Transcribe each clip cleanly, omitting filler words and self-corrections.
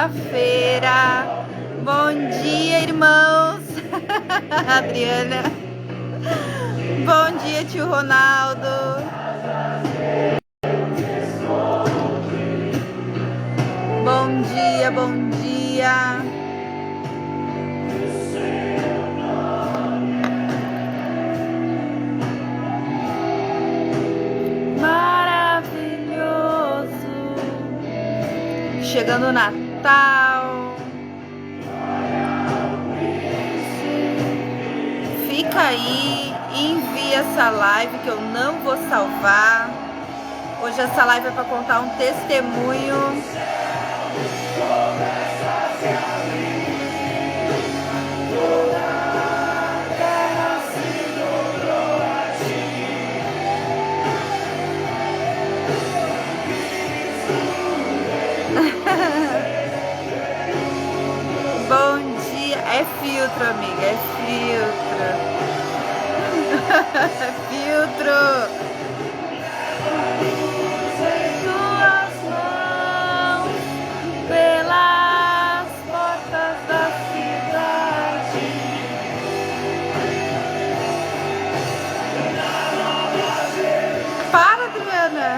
quinta-feira. Bom dia, irmãos. Adriana. Bom dia, tio Ronaldo. Bom dia, bom dia. Chegando o Natal. Fica aí, envia essa live que eu não vou salvar. Hoje essa live é para contar um testemunho. Bom dia, é filtro, amiga, é filtro. Filtro. Tuas mãos pelas portas da cidade. Para, Adriana.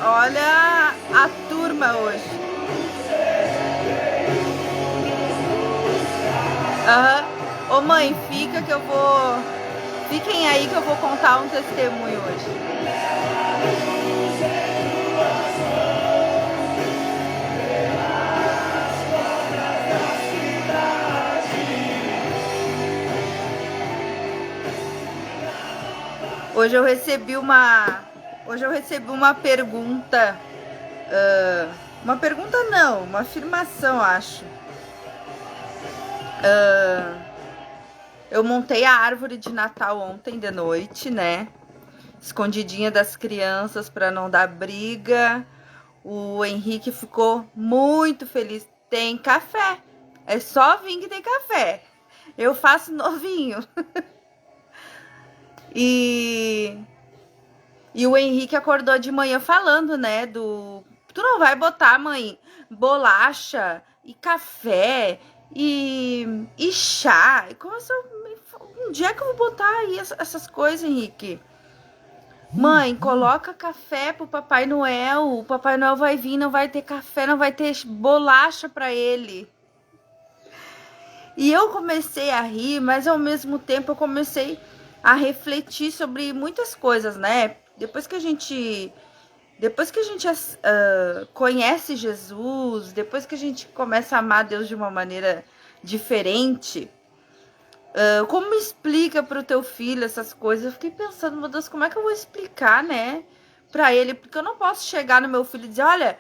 Olha a turma hoje. Ô mãe, fica que eu vou... Fiquem aí que eu vou contar um testemunho hoje. Hoje eu recebi uma pergunta, uma pergunta não, uma afirmação, acho. Eu montei a árvore de Natal ontem de noite, né? Escondidinha das crianças para não dar briga. O Henrique ficou muito feliz. Tem café, é só vir que tem café. Eu faço novinho. E o Henrique acordou de manhã falando, né, tu não vai botar, mãe, bolacha e café e chá? Onde é que eu vou botar aí essas coisas, Henrique? Mãe, coloca café pro Papai Noel. O Papai Noel vai vir, não vai ter café, não vai ter bolacha para ele. E eu comecei a rir, mas ao mesmo tempo eu comecei a refletir sobre muitas coisas, né? Depois que a gente conhece Jesus, depois que a gente começa a amar Deus de uma maneira diferente, como explica para o teu filho essas coisas? Eu fiquei pensando, meu Deus, como é que eu vou explicar, né, para ele? Porque eu não posso chegar no meu filho e dizer, olha,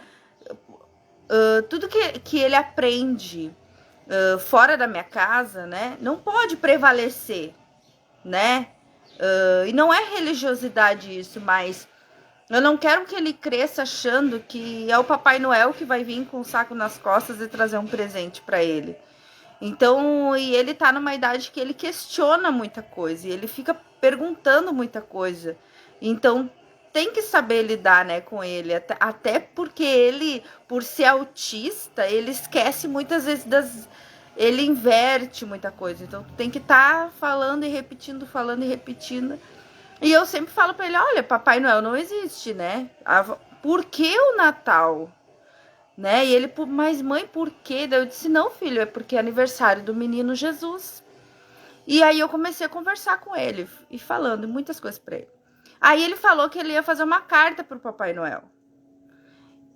tudo que ele aprende fora da minha casa, né, não pode prevalecer, né? E não é religiosidade isso, mas eu não quero que ele cresça achando que é o Papai Noel que vai vir com um saco nas costas e trazer um presente para ele. Então, e ele tá numa idade que ele questiona muita coisa e ele fica perguntando muita coisa. Então, tem que saber lidar, né, com ele, até porque ele, por ser autista, ele esquece muitas vezes ele inverte muita coisa. Então, tu tem que estar falando e repetindo. E eu sempre falo para ele, olha, Papai Noel não existe, né? Por que o Natal? Né? E ele, mas mãe, por quê? Daí eu disse, não, filho, é porque é aniversário do menino Jesus. E aí eu comecei a conversar com ele e falando muitas coisas para ele. Aí ele falou que ele ia fazer uma carta pro Papai Noel.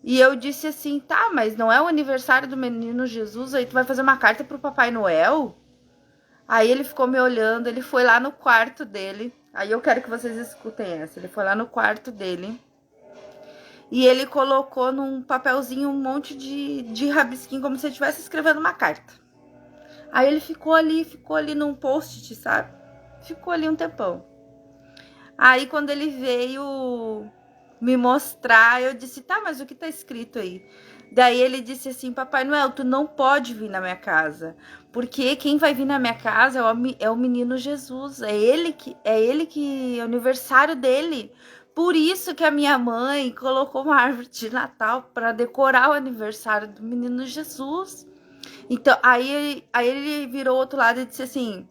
E eu disse assim, tá, mas não é o aniversário do menino Jesus, aí tu vai fazer uma carta pro Papai Noel? Aí ele ficou me olhando, ele foi lá no quarto dele. Aí eu quero que vocês escutem essa. Ele foi lá no quarto dele e ele colocou num papelzinho um monte de rabisquinho, como se ele estivesse escrevendo uma carta. Aí ele ficou ali num post-it, sabe? Ficou ali um tempão. Aí quando ele veio me mostrar, eu disse, tá, mas o que tá escrito aí? Daí ele disse assim, Papai Noel, tu não pode vir na minha casa, porque quem vai vir na minha casa é o menino Jesus, é ele que é o aniversário dele. Por isso que a minha mãe colocou uma árvore de Natal para decorar o aniversário do menino Jesus. Então, aí ele virou outro lado e disse assim,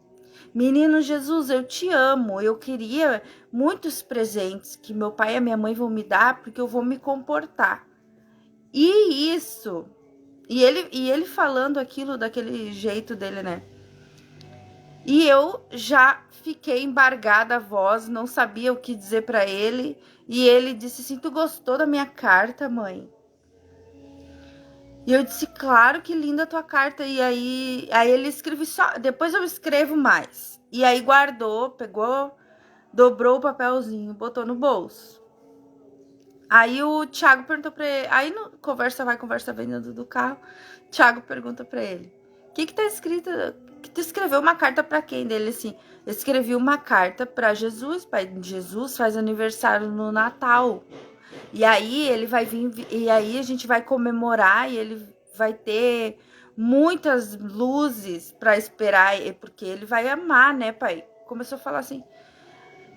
Menino Jesus, eu te amo. Eu queria muitos presentes que meu pai e a minha mãe vão me dar, porque eu vou me comportar. E isso, e ele falando aquilo daquele jeito dele, né? E eu já fiquei embargada a voz, não sabia o que dizer para ele. E ele disse assim: Tu gostou da minha carta, mãe? E eu disse: Claro, que linda a tua carta. E aí ele escreveu só. Depois eu escrevo mais. E aí guardou, pegou, dobrou o papelzinho, botou no bolso. Aí o Thiago perguntou pra ele. Aí no conversa vai, conversa vem dentro do carro. Thiago pergunta pra ele: O que tá escrito? Que tu escreveu uma carta pra quem? Dele assim: Eu escrevi uma carta pra Jesus, pai. Jesus faz aniversário no Natal. E aí ele vai vir, e aí a gente vai comemorar e ele vai ter muitas luzes para esperar, porque ele vai amar, né, pai? Começou a falar assim,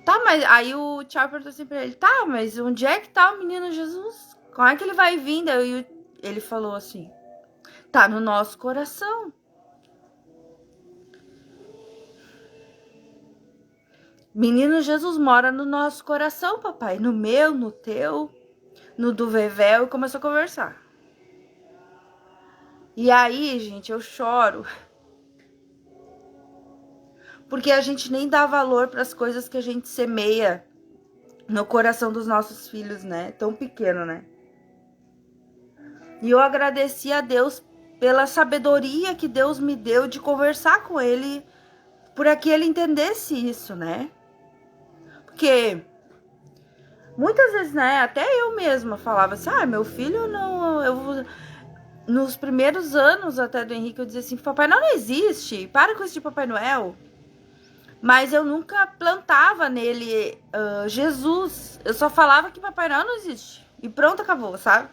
tá, mas aí o Thiago perguntou assim pra ele, tá, mas onde é que tá o menino Jesus? Como é que ele vai vir? Daí ele falou assim, tá no nosso coração. Menino Jesus mora no nosso coração, papai, no meu, no teu, no do Vevel, e começou a conversar. E aí, gente, eu choro. Porque a gente nem dá valor para as coisas que a gente semeia no coração dos nossos filhos, né? Tão pequeno, né? E eu agradeci a Deus pela sabedoria que Deus me deu de conversar com ele, para que ele entendesse isso, né? Porque muitas vezes, né, até eu mesma falava assim: "Ah, meu filho não, nos primeiros anos até do Henrique eu dizia assim: "Papai Noel não existe. Para com isso de Papai Noel". Mas eu nunca plantava nele Jesus. Eu só falava que Papai Noel não existe. E pronto, acabou, sabe?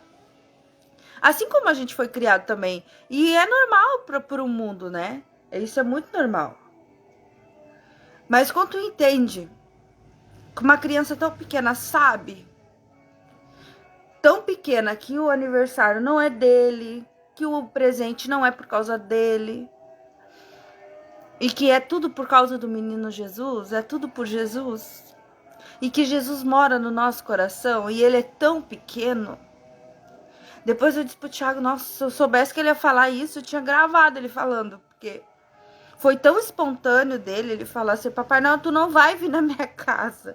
Assim como a gente foi criado também. E é normal para o mundo, né? Isso é muito normal. Mas quando tu entende que uma criança tão pequena sabe, tão pequena, que o aniversário não é dele, que o presente não é por causa dele, e que é tudo por causa do menino Jesus, é tudo por Jesus, e que Jesus mora no nosso coração e ele é tão pequeno. Depois eu disse pro Thiago, nossa, se eu soubesse que ele ia falar isso, eu tinha gravado ele falando, porque foi tão espontâneo dele, ele falar assim: Papai Noel, tu não vai vir na minha casa.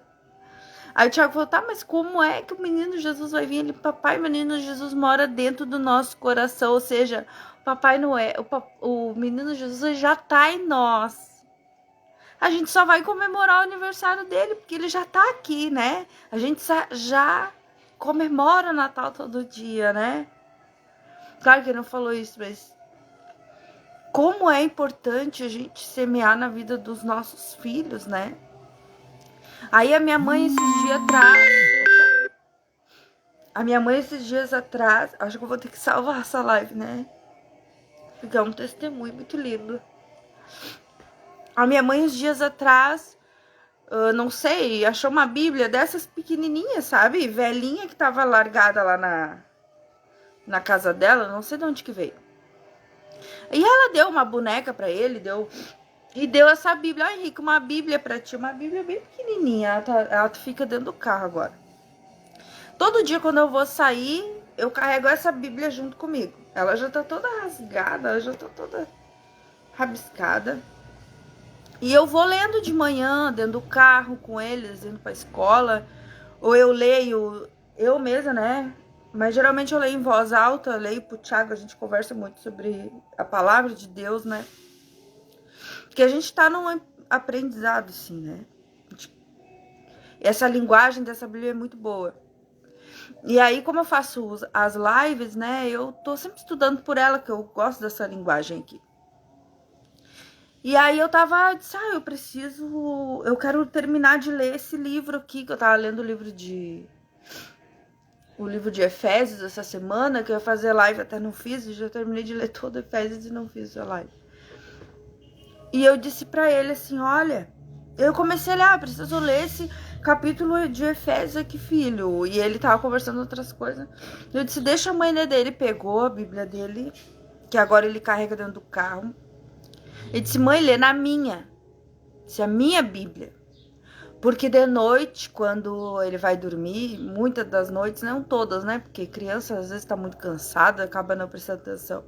Aí o Thiago falou: tá, mas como é que o menino Jesus vai vir? Ele: Papai, o menino Jesus mora dentro do nosso coração, ou seja, Papai Noel, o menino Jesus já tá em nós. A gente só vai comemorar o aniversário dele, porque ele já tá aqui, né? A gente já comemora o Natal todo dia, né? Claro que ele não falou isso, mas como é importante a gente semear na vida dos nossos filhos, né? Aí a minha mãe esses dias atrás, acho que eu vou ter que salvar essa live, né? Porque é um testemunho muito lindo. A minha mãe, uns dias atrás, não sei, achou uma Bíblia dessas pequenininhas, sabe? Velhinha, que tava largada lá na casa dela, não sei de onde que veio. E ela deu uma boneca pra ele, deu essa Bíblia. Ó, Henrique, uma Bíblia pra ti, uma Bíblia bem pequenininha. Ela fica dentro do carro agora. Todo dia quando eu vou sair, eu carrego essa Bíblia junto comigo. Ela já tá toda rasgada, ela já tá toda rabiscada. E eu vou lendo de manhã, dentro do carro com eles, indo pra escola. Ou eu leio, eu mesma, né? Mas geralmente eu leio em voz alta, leio pro Thiago, a gente conversa muito sobre a palavra de Deus, né? Porque a gente tá num aprendizado, assim, né? Essa linguagem dessa Bíblia é muito boa. E aí, como eu faço as lives, né? Eu tô sempre estudando por ela, que eu gosto dessa linguagem aqui. E aí eu tava, disse, eu quero terminar de ler esse livro aqui, que eu tava lendo o livro de Efésios essa semana, que eu ia fazer live, até não fiz, já terminei de ler todo Efésios e não fiz a live. E eu disse pra ele assim, olha, eu comecei a ler, preciso ler esse capítulo de Efésios aqui, filho. E ele tava conversando outras coisas. Eu disse, deixa a mãe ler dele, pegou a Bíblia dele, que agora ele carrega dentro do carro. Ele disse, mãe, lê na minha. Disse, a minha Bíblia. Porque de noite, quando ele vai dormir, muitas das noites, não todas, né? Porque criança às vezes tá muito cansada, acaba não prestando atenção.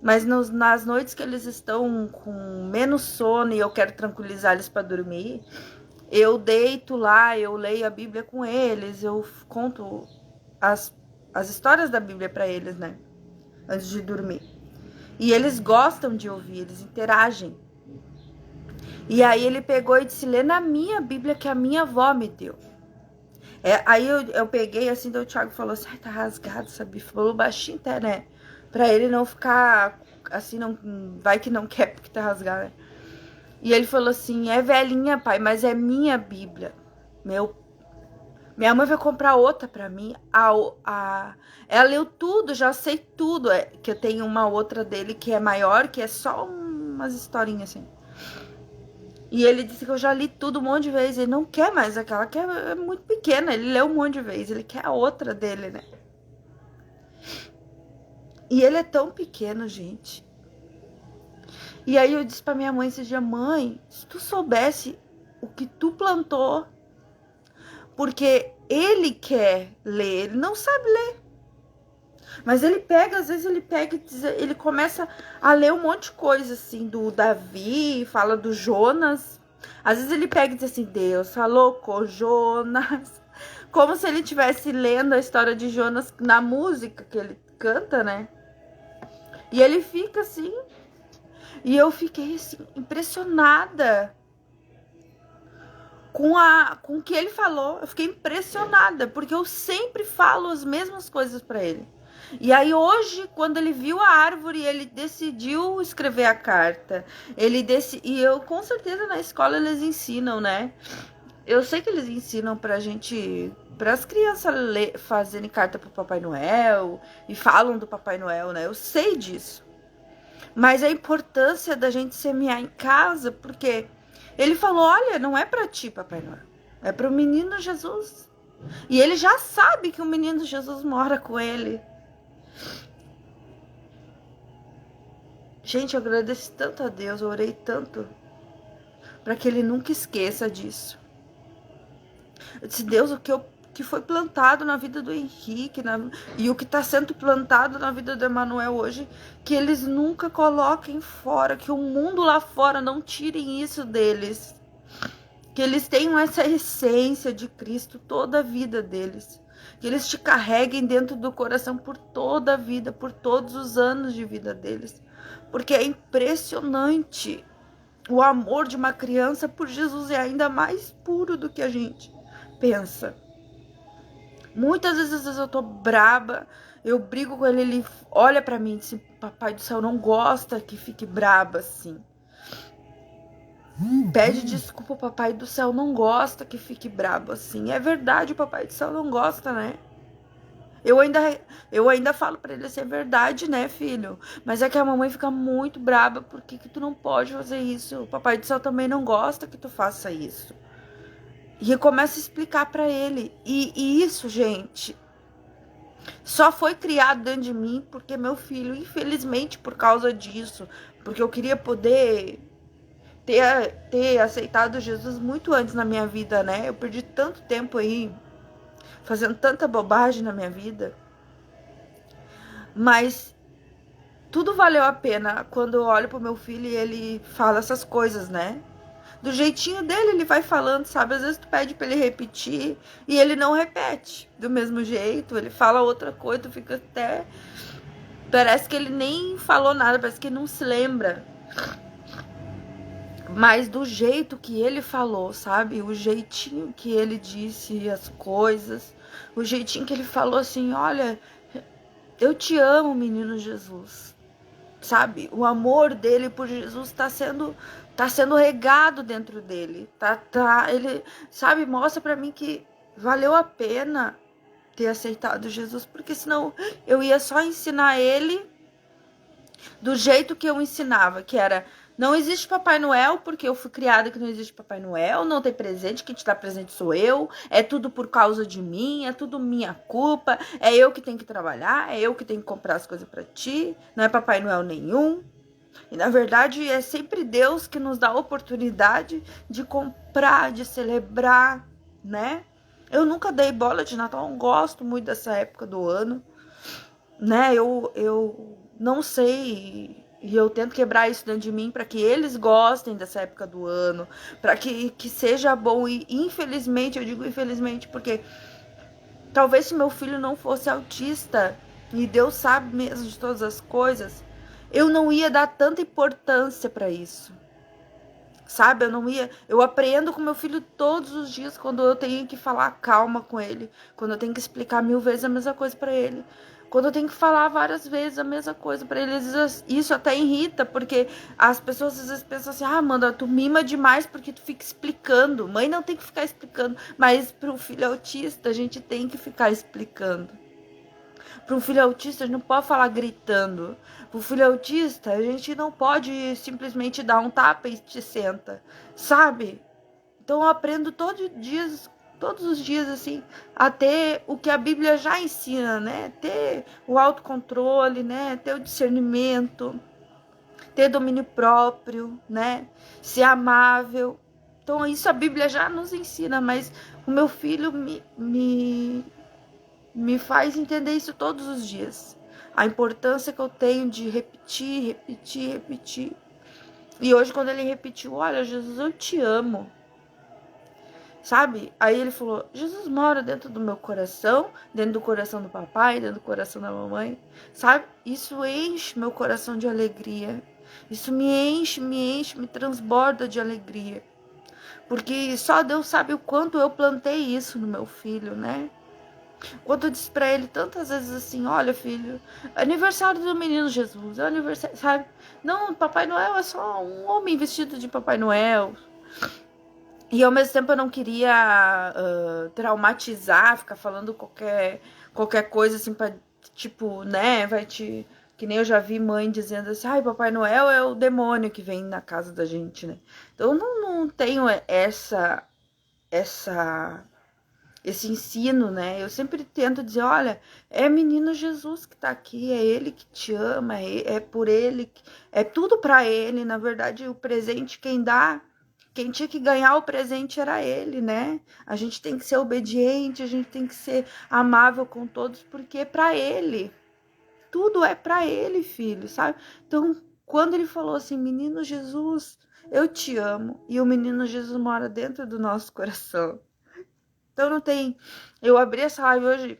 Mas nas noites que eles estão com menos sono e eu quero tranquilizar eles para dormir, eu deito lá, eu leio a Bíblia com eles, eu conto as histórias da Bíblia para eles, né? Antes de dormir. E eles gostam de ouvir, eles interagem. E aí ele pegou e disse, lê na minha Bíblia que a minha avó me deu. Aí eu peguei assim, daí o Thiago falou assim, tá rasgado essa Bíblia. Falou baixinho até, né? Pra ele não ficar assim, não vai que não quer porque tá rasgado, né? E ele falou assim, é velhinha, pai, mas é minha Bíblia. Minha mãe vai comprar outra pra mim. Ela leu tudo, já sei tudo. Que eu tenho uma outra dele que é maior, que é só umas historinhas assim. E ele disse que eu já li tudo um monte de vezes. Ele não quer mais aquela, que é muito pequena. Ele leu um monte de vezes. Ele quer a outra dele, né? E ele é tão pequeno, gente. E aí eu disse pra minha mãe esse dia, mãe, se tu soubesse o que tu plantou, porque ele quer ler, ele não sabe ler. Mas ele pega, às vezes ele pega e diz, ele começa a ler um monte de coisa, assim, do Davi, fala do Jonas. Às vezes ele pega e diz assim, Deus falou com Jonas. Como se ele estivesse lendo a história de Jonas na música que ele canta, né? E ele fica assim. E eu fiquei assim, impressionada com o que ele falou. Eu fiquei impressionada, porque eu sempre falo as mesmas coisas para ele. E aí hoje, quando ele viu a árvore, ele decidiu escrever a carta. E eu, com certeza, na escola eles ensinam, né? Eu sei que eles ensinam pra gente, para as crianças fazerem carta pro Papai Noel e falam do Papai Noel, né? Eu sei disso. Mas a importância da gente semear em casa, porque ele falou, olha, não é pra ti, Papai Noel, é pro menino Jesus. E ele já sabe que o menino Jesus mora com ele. Gente, eu agradeci tanto a Deus, eu orei tanto para que ele nunca esqueça disso. Eu disse, Deus, o que foi plantado na vida do Henrique e o que está sendo plantado na vida do Emanuel hoje, que eles nunca coloquem fora, que o mundo lá fora não tirem isso deles. Que eles tenham essa essência de Cristo toda a vida deles. Que eles te carreguem dentro do coração por toda a vida, por todos os anos de vida deles. Porque é impressionante. O amor de uma criança por Jesus é ainda mais puro do que a gente pensa. Muitas vezes eu tô braba, eu brigo com ele, ele olha pra mim e diz, Papai do céu não gosta que fique braba assim. Pede desculpa, Papai do céu não gosta que fique brabo assim. É verdade, o Papai do céu não gosta, né? Eu ainda falo pra ele assim, é verdade, né, filho? Mas é que a mamãe fica muito braba, por que tu não pode fazer isso? O Papai do céu também não gosta que tu faça isso. E eu começo a explicar pra ele. E isso, gente, só foi criado dentro de mim porque meu filho, infelizmente, por causa disso, porque eu queria poder ter aceitado Jesus muito antes na minha vida, né? Eu perdi tanto tempo aí fazendo tanta bobagem na minha vida. Mas tudo valeu a pena quando eu olho pro meu filho e ele fala essas coisas, né? Do jeitinho dele, ele vai falando, sabe? Às vezes tu pede pra ele repetir e ele não repete do mesmo jeito. Ele fala outra coisa, tu fica até... Parece que ele nem falou nada, parece que ele não se lembra. Mas do jeito que ele falou, sabe? O jeitinho que ele disse as coisas. O jeitinho que ele falou assim, olha, eu te amo, menino Jesus. sabe? O amor dele por Jesus tá sendo regado dentro dele. Ele, sabe, mostra para mim que valeu a pena ter aceitado Jesus, porque senão eu ia só ensinar ele do jeito que eu ensinava, que era: não existe Papai Noel, porque eu fui criada que não existe Papai Noel, não tem presente, quem te dá presente sou eu, é tudo por causa de mim, é tudo minha culpa, é eu que tenho que trabalhar, é eu que tenho que comprar as coisas para ti, não é Papai Noel nenhum. E na verdade é sempre Deus que nos dá a oportunidade de comprar, de celebrar, né? Eu nunca dei bola de Natal, não gosto muito dessa época do ano, né? Eu não sei, e eu tento quebrar isso dentro de mim para que eles gostem dessa época do ano, para que seja bom. E infelizmente, eu digo infelizmente porque talvez se meu filho não fosse autista, e Deus sabe mesmo de todas as coisas, eu não ia dar tanta importância para isso. Sabe, eu aprendo com meu filho todos os dias quando eu tenho que falar calma com ele, quando eu tenho que explicar 1000 vezes a mesma coisa para ele, quando eu tenho que falar várias vezes a mesma coisa para ele. Às vezes isso até irrita, porque as pessoas às vezes pensam assim: ah, Amanda, tu mima demais porque tu fica explicando. Mãe não tem que ficar explicando, mas para um filho autista a gente tem que ficar explicando. Para um filho autista, a gente não pode falar gritando. Para um filho autista, a gente não pode simplesmente dar um tapa e te senta, sabe? Então eu aprendo todos os dias, assim, a ter o que a Bíblia já ensina, né? Ter o autocontrole, né? Ter o discernimento, ter domínio próprio, né? Ser amável. Então isso a Bíblia já nos ensina, mas o meu filho me faz entender isso todos os dias. A importância que eu tenho de repetir, repetir, repetir. E hoje, quando ele repetiu: olha, Jesus, eu te amo. Sabe? Aí ele falou: Jesus mora dentro do meu coração, dentro do coração do papai, dentro do coração da mamãe. Sabe? Isso enche meu coração de alegria. Isso me enche, me transborda de alegria. Porque só Deus sabe o quanto eu plantei isso no meu filho, né? Quando eu disse pra ele tantas vezes assim: olha, filho, aniversário do menino Jesus, é aniversário, sabe? Não, Papai Noel é só um homem vestido de Papai Noel. E ao mesmo tempo eu não queria traumatizar, ficar falando qualquer coisa assim pra, tipo, né, vai te... Que nem eu já vi mãe dizendo assim: ai, Papai Noel é o demônio que vem na casa da gente, né? Então eu não tenho essa esse ensino, né? Eu sempre tento dizer: olha, é menino Jesus que tá aqui, é ele que te ama, é por ele, é tudo para ele. Na verdade, o presente quem tinha que ganhar o presente era ele, né? A gente tem que ser obediente, a gente tem que ser amável com todos, porque é para ele. Tudo é para ele, filho, sabe? Então, quando ele falou assim: menino Jesus, eu te amo, e o menino Jesus mora dentro do nosso coração. Então não tem. Eu abri essa live hoje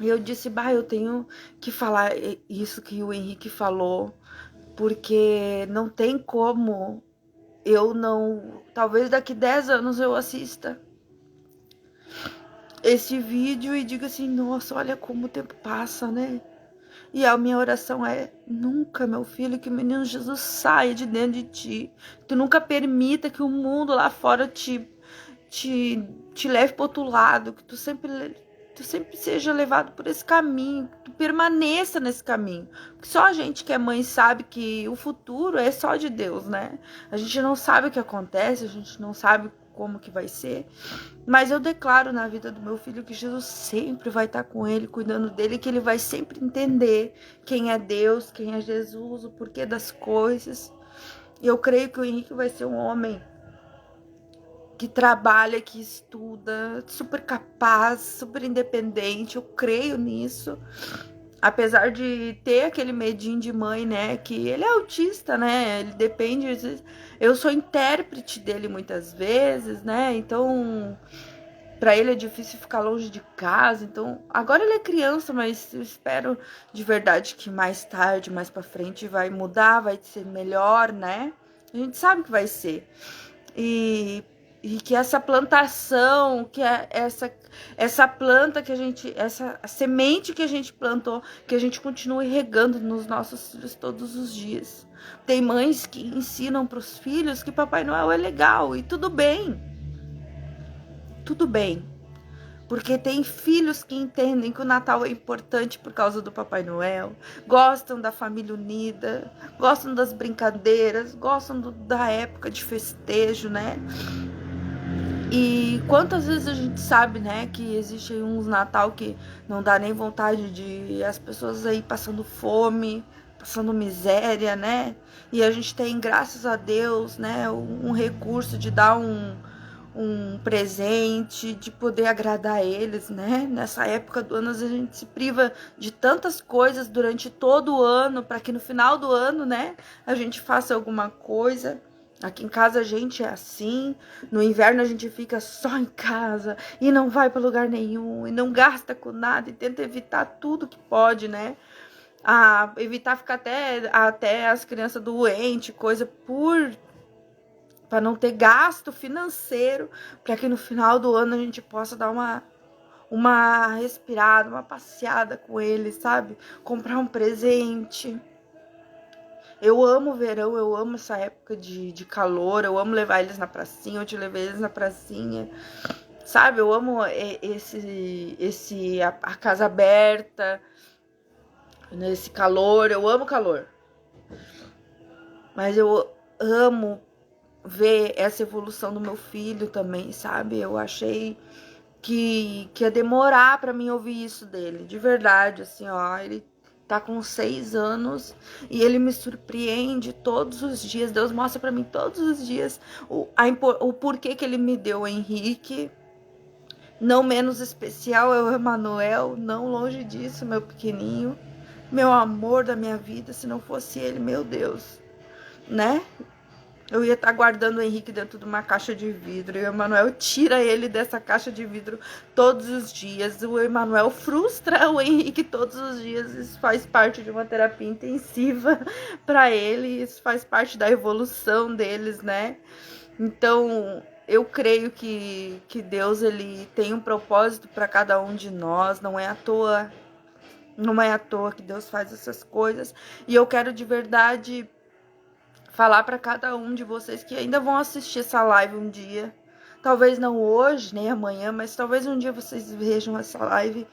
e eu disse: bah, eu tenho que falar isso que o Henrique falou, porque não tem como eu não. Talvez daqui 10 anos eu assista esse vídeo e diga assim: nossa, olha como o tempo passa, né? E a minha oração é: nunca, meu filho, que o menino Jesus saia de dentro de ti. Tu nunca permita que o mundo lá fora te leve para outro lado, que tu sempre seja levado por esse caminho, que tu permaneça nesse caminho. Porque só a gente que é mãe sabe que o futuro é só de Deus, né? A gente não sabe o que acontece, a gente não sabe como que vai ser, mas eu declaro na vida do meu filho que Jesus sempre vai estar com ele, cuidando dele, que ele vai sempre entender quem é Deus, quem é Jesus, o porquê das coisas. E eu creio que o Henrique vai ser um homem que trabalha, que estuda, super capaz, super independente. Eu creio nisso. Apesar de ter aquele medinho de mãe, né? Que ele é autista, né? Ele depende. Eu sou intérprete dele muitas vezes, né? Então, para ele é difícil ficar longe de casa. Então, agora ele é criança, mas eu espero de verdade que mais tarde, mais para frente, vai mudar, vai ser melhor, né? A gente sabe que vai ser. E E que essa plantação, que é essa planta que a gente, essa semente que a gente plantou, que a gente continue regando nos nossos filhos todos os dias. Tem mães que ensinam para os filhos que Papai Noel é legal e tudo bem. Tudo bem. Porque tem filhos que entendem que o Natal é importante por causa do Papai Noel, gostam da família unida, gostam das brincadeiras, gostam da época de festejo, né? E quantas vezes a gente sabe, né, que existe uns Natal que não dá nem vontade de as pessoas aí passando fome, passando miséria, né? E a gente tem, graças a Deus, né, um recurso de dar um presente, de poder agradar eles, né? Nessa época do ano a gente se priva de tantas coisas durante todo o ano, para que no final do ano, né, a gente faça alguma coisa. Aqui em casa a gente é assim, no inverno a gente fica só em casa e não vai para lugar nenhum e não gasta com nada e tenta evitar tudo que pode, né? Evitar ficar até as crianças doentes, coisa para não ter gasto financeiro, para que no final do ano a gente possa dar uma respirada, uma passeada com eles, sabe? Comprar um presente. Eu amo o verão, eu amo essa época de calor, eu amo levar eles na pracinha, eu te levei eles na pracinha, sabe? Eu amo a casa aberta, nesse calor, eu amo calor. Mas eu amo ver essa evolução do meu filho também, sabe? Eu achei que ia demorar pra mim ouvir isso dele, de verdade, assim, ó, ele tá com 6 anos e ele me surpreende todos os dias, Deus mostra pra mim todos os dias o porquê que ele me deu o Henrique, não menos especial é o Emanuel, não longe disso, meu pequenininho, meu amor da minha vida, se não fosse ele, meu Deus, né? Eu ia estar guardando o Henrique dentro de uma caixa de vidro. E o Emanuel tira ele dessa caixa de vidro todos os dias. O Emanuel frustra o Henrique todos os dias. Isso faz parte de uma terapia intensiva para ele. Isso faz parte da evolução deles, né? Então, eu creio que Deus ele tem um propósito para cada um de nós. Não é à toa. Não é à toa que Deus faz essas coisas. E eu quero de verdade falar para cada um de vocês que ainda vão assistir essa live um dia. Talvez não hoje, nem amanhã, mas talvez um dia vocês vejam essa live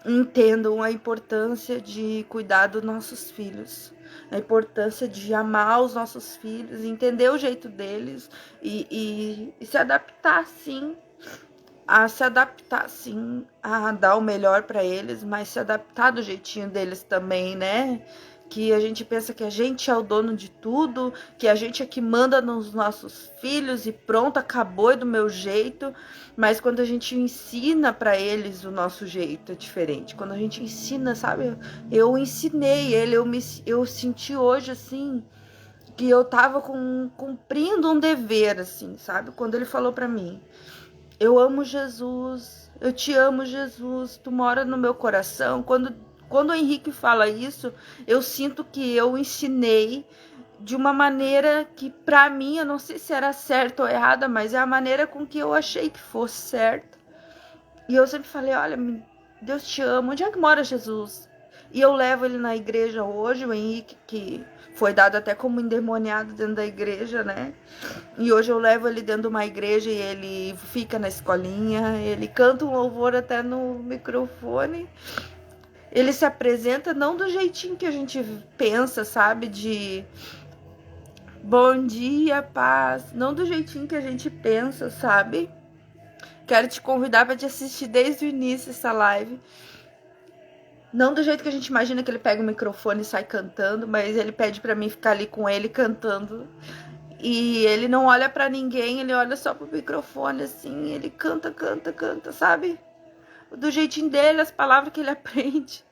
e entendam a importância de cuidar dos nossos filhos. A importância de amar os nossos filhos, entender o jeito deles e se adaptar sim. Se adaptar sim, a dar o melhor para eles, mas se adaptar do jeitinho deles também, né? Que a gente pensa que a gente é o dono de tudo, que a gente é que manda nos nossos filhos e pronto, acabou, é do meu jeito. Mas quando a gente ensina para eles o nosso jeito é diferente. Quando a gente ensina, sabe? Eu ensinei ele, eu senti hoje assim que eu tava cumprindo um dever, assim, sabe? Quando ele falou para mim: eu amo Jesus, eu te amo, Jesus, tu mora no meu coração. Quando o Henrique fala isso, eu sinto que eu ensinei de uma maneira que, pra mim, eu não sei se era certa ou errada, mas é a maneira com que eu achei que fosse certa. E eu sempre falei: olha, Deus te ama, onde é que mora Jesus? E eu levo ele na igreja hoje, o Henrique, que foi dado até como endemoniado dentro da igreja, né? E hoje eu levo ele dentro de uma igreja e ele fica na escolinha, ele canta um louvor até no microfone. Ele se apresenta não do jeitinho que a gente pensa, sabe? De bom dia, paz. Não do jeitinho que a gente pensa, sabe? Quero te convidar para te assistir desde o início essa live. Não do jeito que a gente imagina que ele pega o microfone e sai cantando, mas ele pede para mim ficar ali com ele cantando. E ele não olha pra ninguém, ele olha só pro microfone, assim, ele canta, canta, canta, sabe? Do jeitinho dele, as palavras que ele aprende.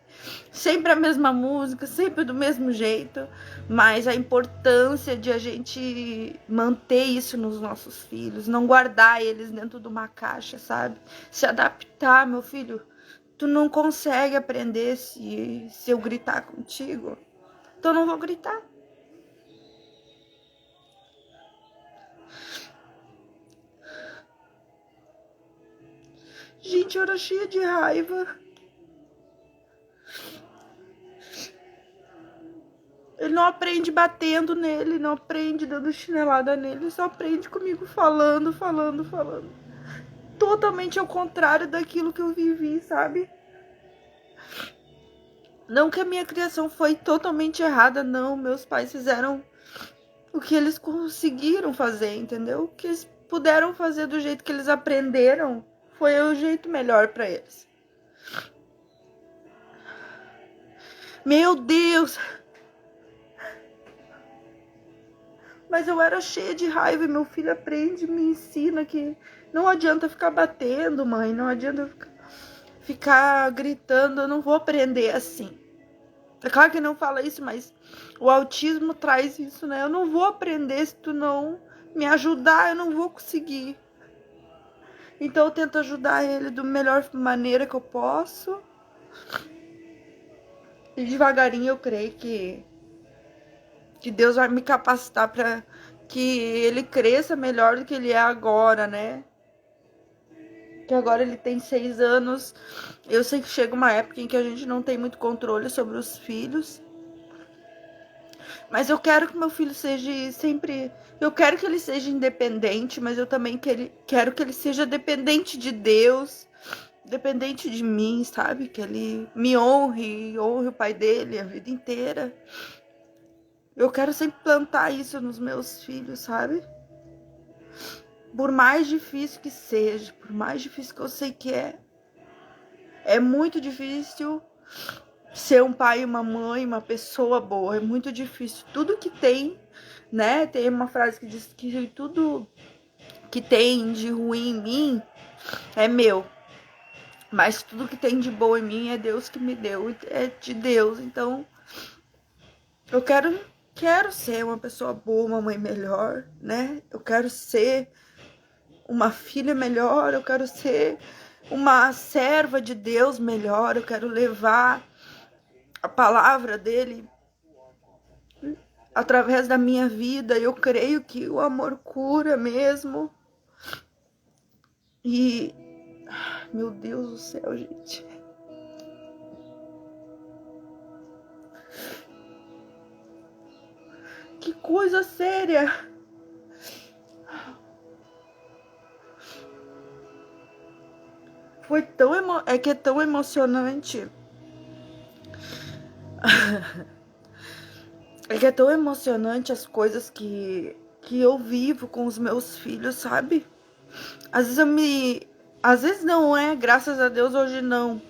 Sempre a mesma música, sempre do mesmo jeito. Mas a importância de a gente manter isso nos nossos filhos, não guardar eles dentro de uma caixa, sabe? Se adaptar, meu filho. Tu não consegue aprender se eu gritar contigo. Então eu não vou gritar. Gente, eu era cheia de raiva. Ele não aprende batendo nele, não aprende dando chinelada nele, só aprende comigo falando. Totalmente ao contrário daquilo que eu vivi, sabe? Não que a minha criação foi totalmente errada, não. Meus pais fizeram o que eles conseguiram fazer, entendeu? O que eles puderam fazer do jeito que eles aprenderam foi o jeito melhor pra eles. Meu Deus! Mas eu era cheia de raiva e meu filho aprende, me ensina que não adianta ficar batendo, mãe, não adianta ficar gritando, eu não vou aprender assim. É claro que não fala isso, mas o autismo traz isso, né? Eu não vou aprender se tu não me ajudar, eu não vou conseguir. Então eu tento ajudar ele da melhor maneira que eu posso. E devagarinho eu creio que Deus vai me capacitar para que ele cresça melhor do que ele é agora, né? Que agora ele tem 6 anos. Eu sei que chega uma época em que a gente não tem muito controle sobre os filhos. Mas eu quero que meu filho seja sempre... Eu quero que ele seja independente, mas eu também quero que ele seja dependente de Deus, dependente de mim, sabe? Que ele me honre o pai dele a vida inteira. Eu quero sempre plantar isso nos meus filhos, sabe? Por mais difícil que seja, por mais difícil que eu sei que é muito difícil ser um pai e uma mãe, uma pessoa boa, é muito difícil. Tudo que tem, né? Tem uma frase que diz que tudo que tem de ruim em mim é meu. Mas tudo que tem de bom em mim é Deus que me deu, é de Deus. Então, eu quero ser uma pessoa boa, uma mãe melhor, né? Eu quero ser uma filha melhor, eu quero ser uma serva de Deus melhor, eu quero levar a palavra dele através da minha vida. Eu creio que o amor cura mesmo. E, meu Deus do céu, gente. Que coisa séria. Foi tão é tão emocionante. É que é tão emocionante as coisas que eu vivo com os meus filhos, sabe? Às vezes não é, graças a Deus hoje não.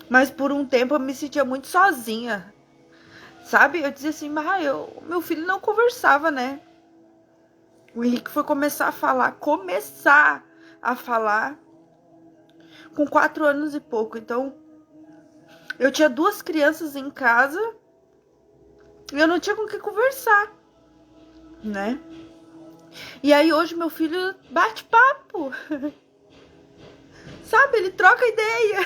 Mas por um tempo eu me sentia muito sozinha. Sabe? Eu dizia assim, mas meu filho não conversava, né? O Henrique foi começar a falar com 4 anos e pouco. Então, eu tinha 2 crianças em casa e eu não tinha com quem conversar, né? E aí hoje meu filho bate papo, sabe? Ele troca ideia.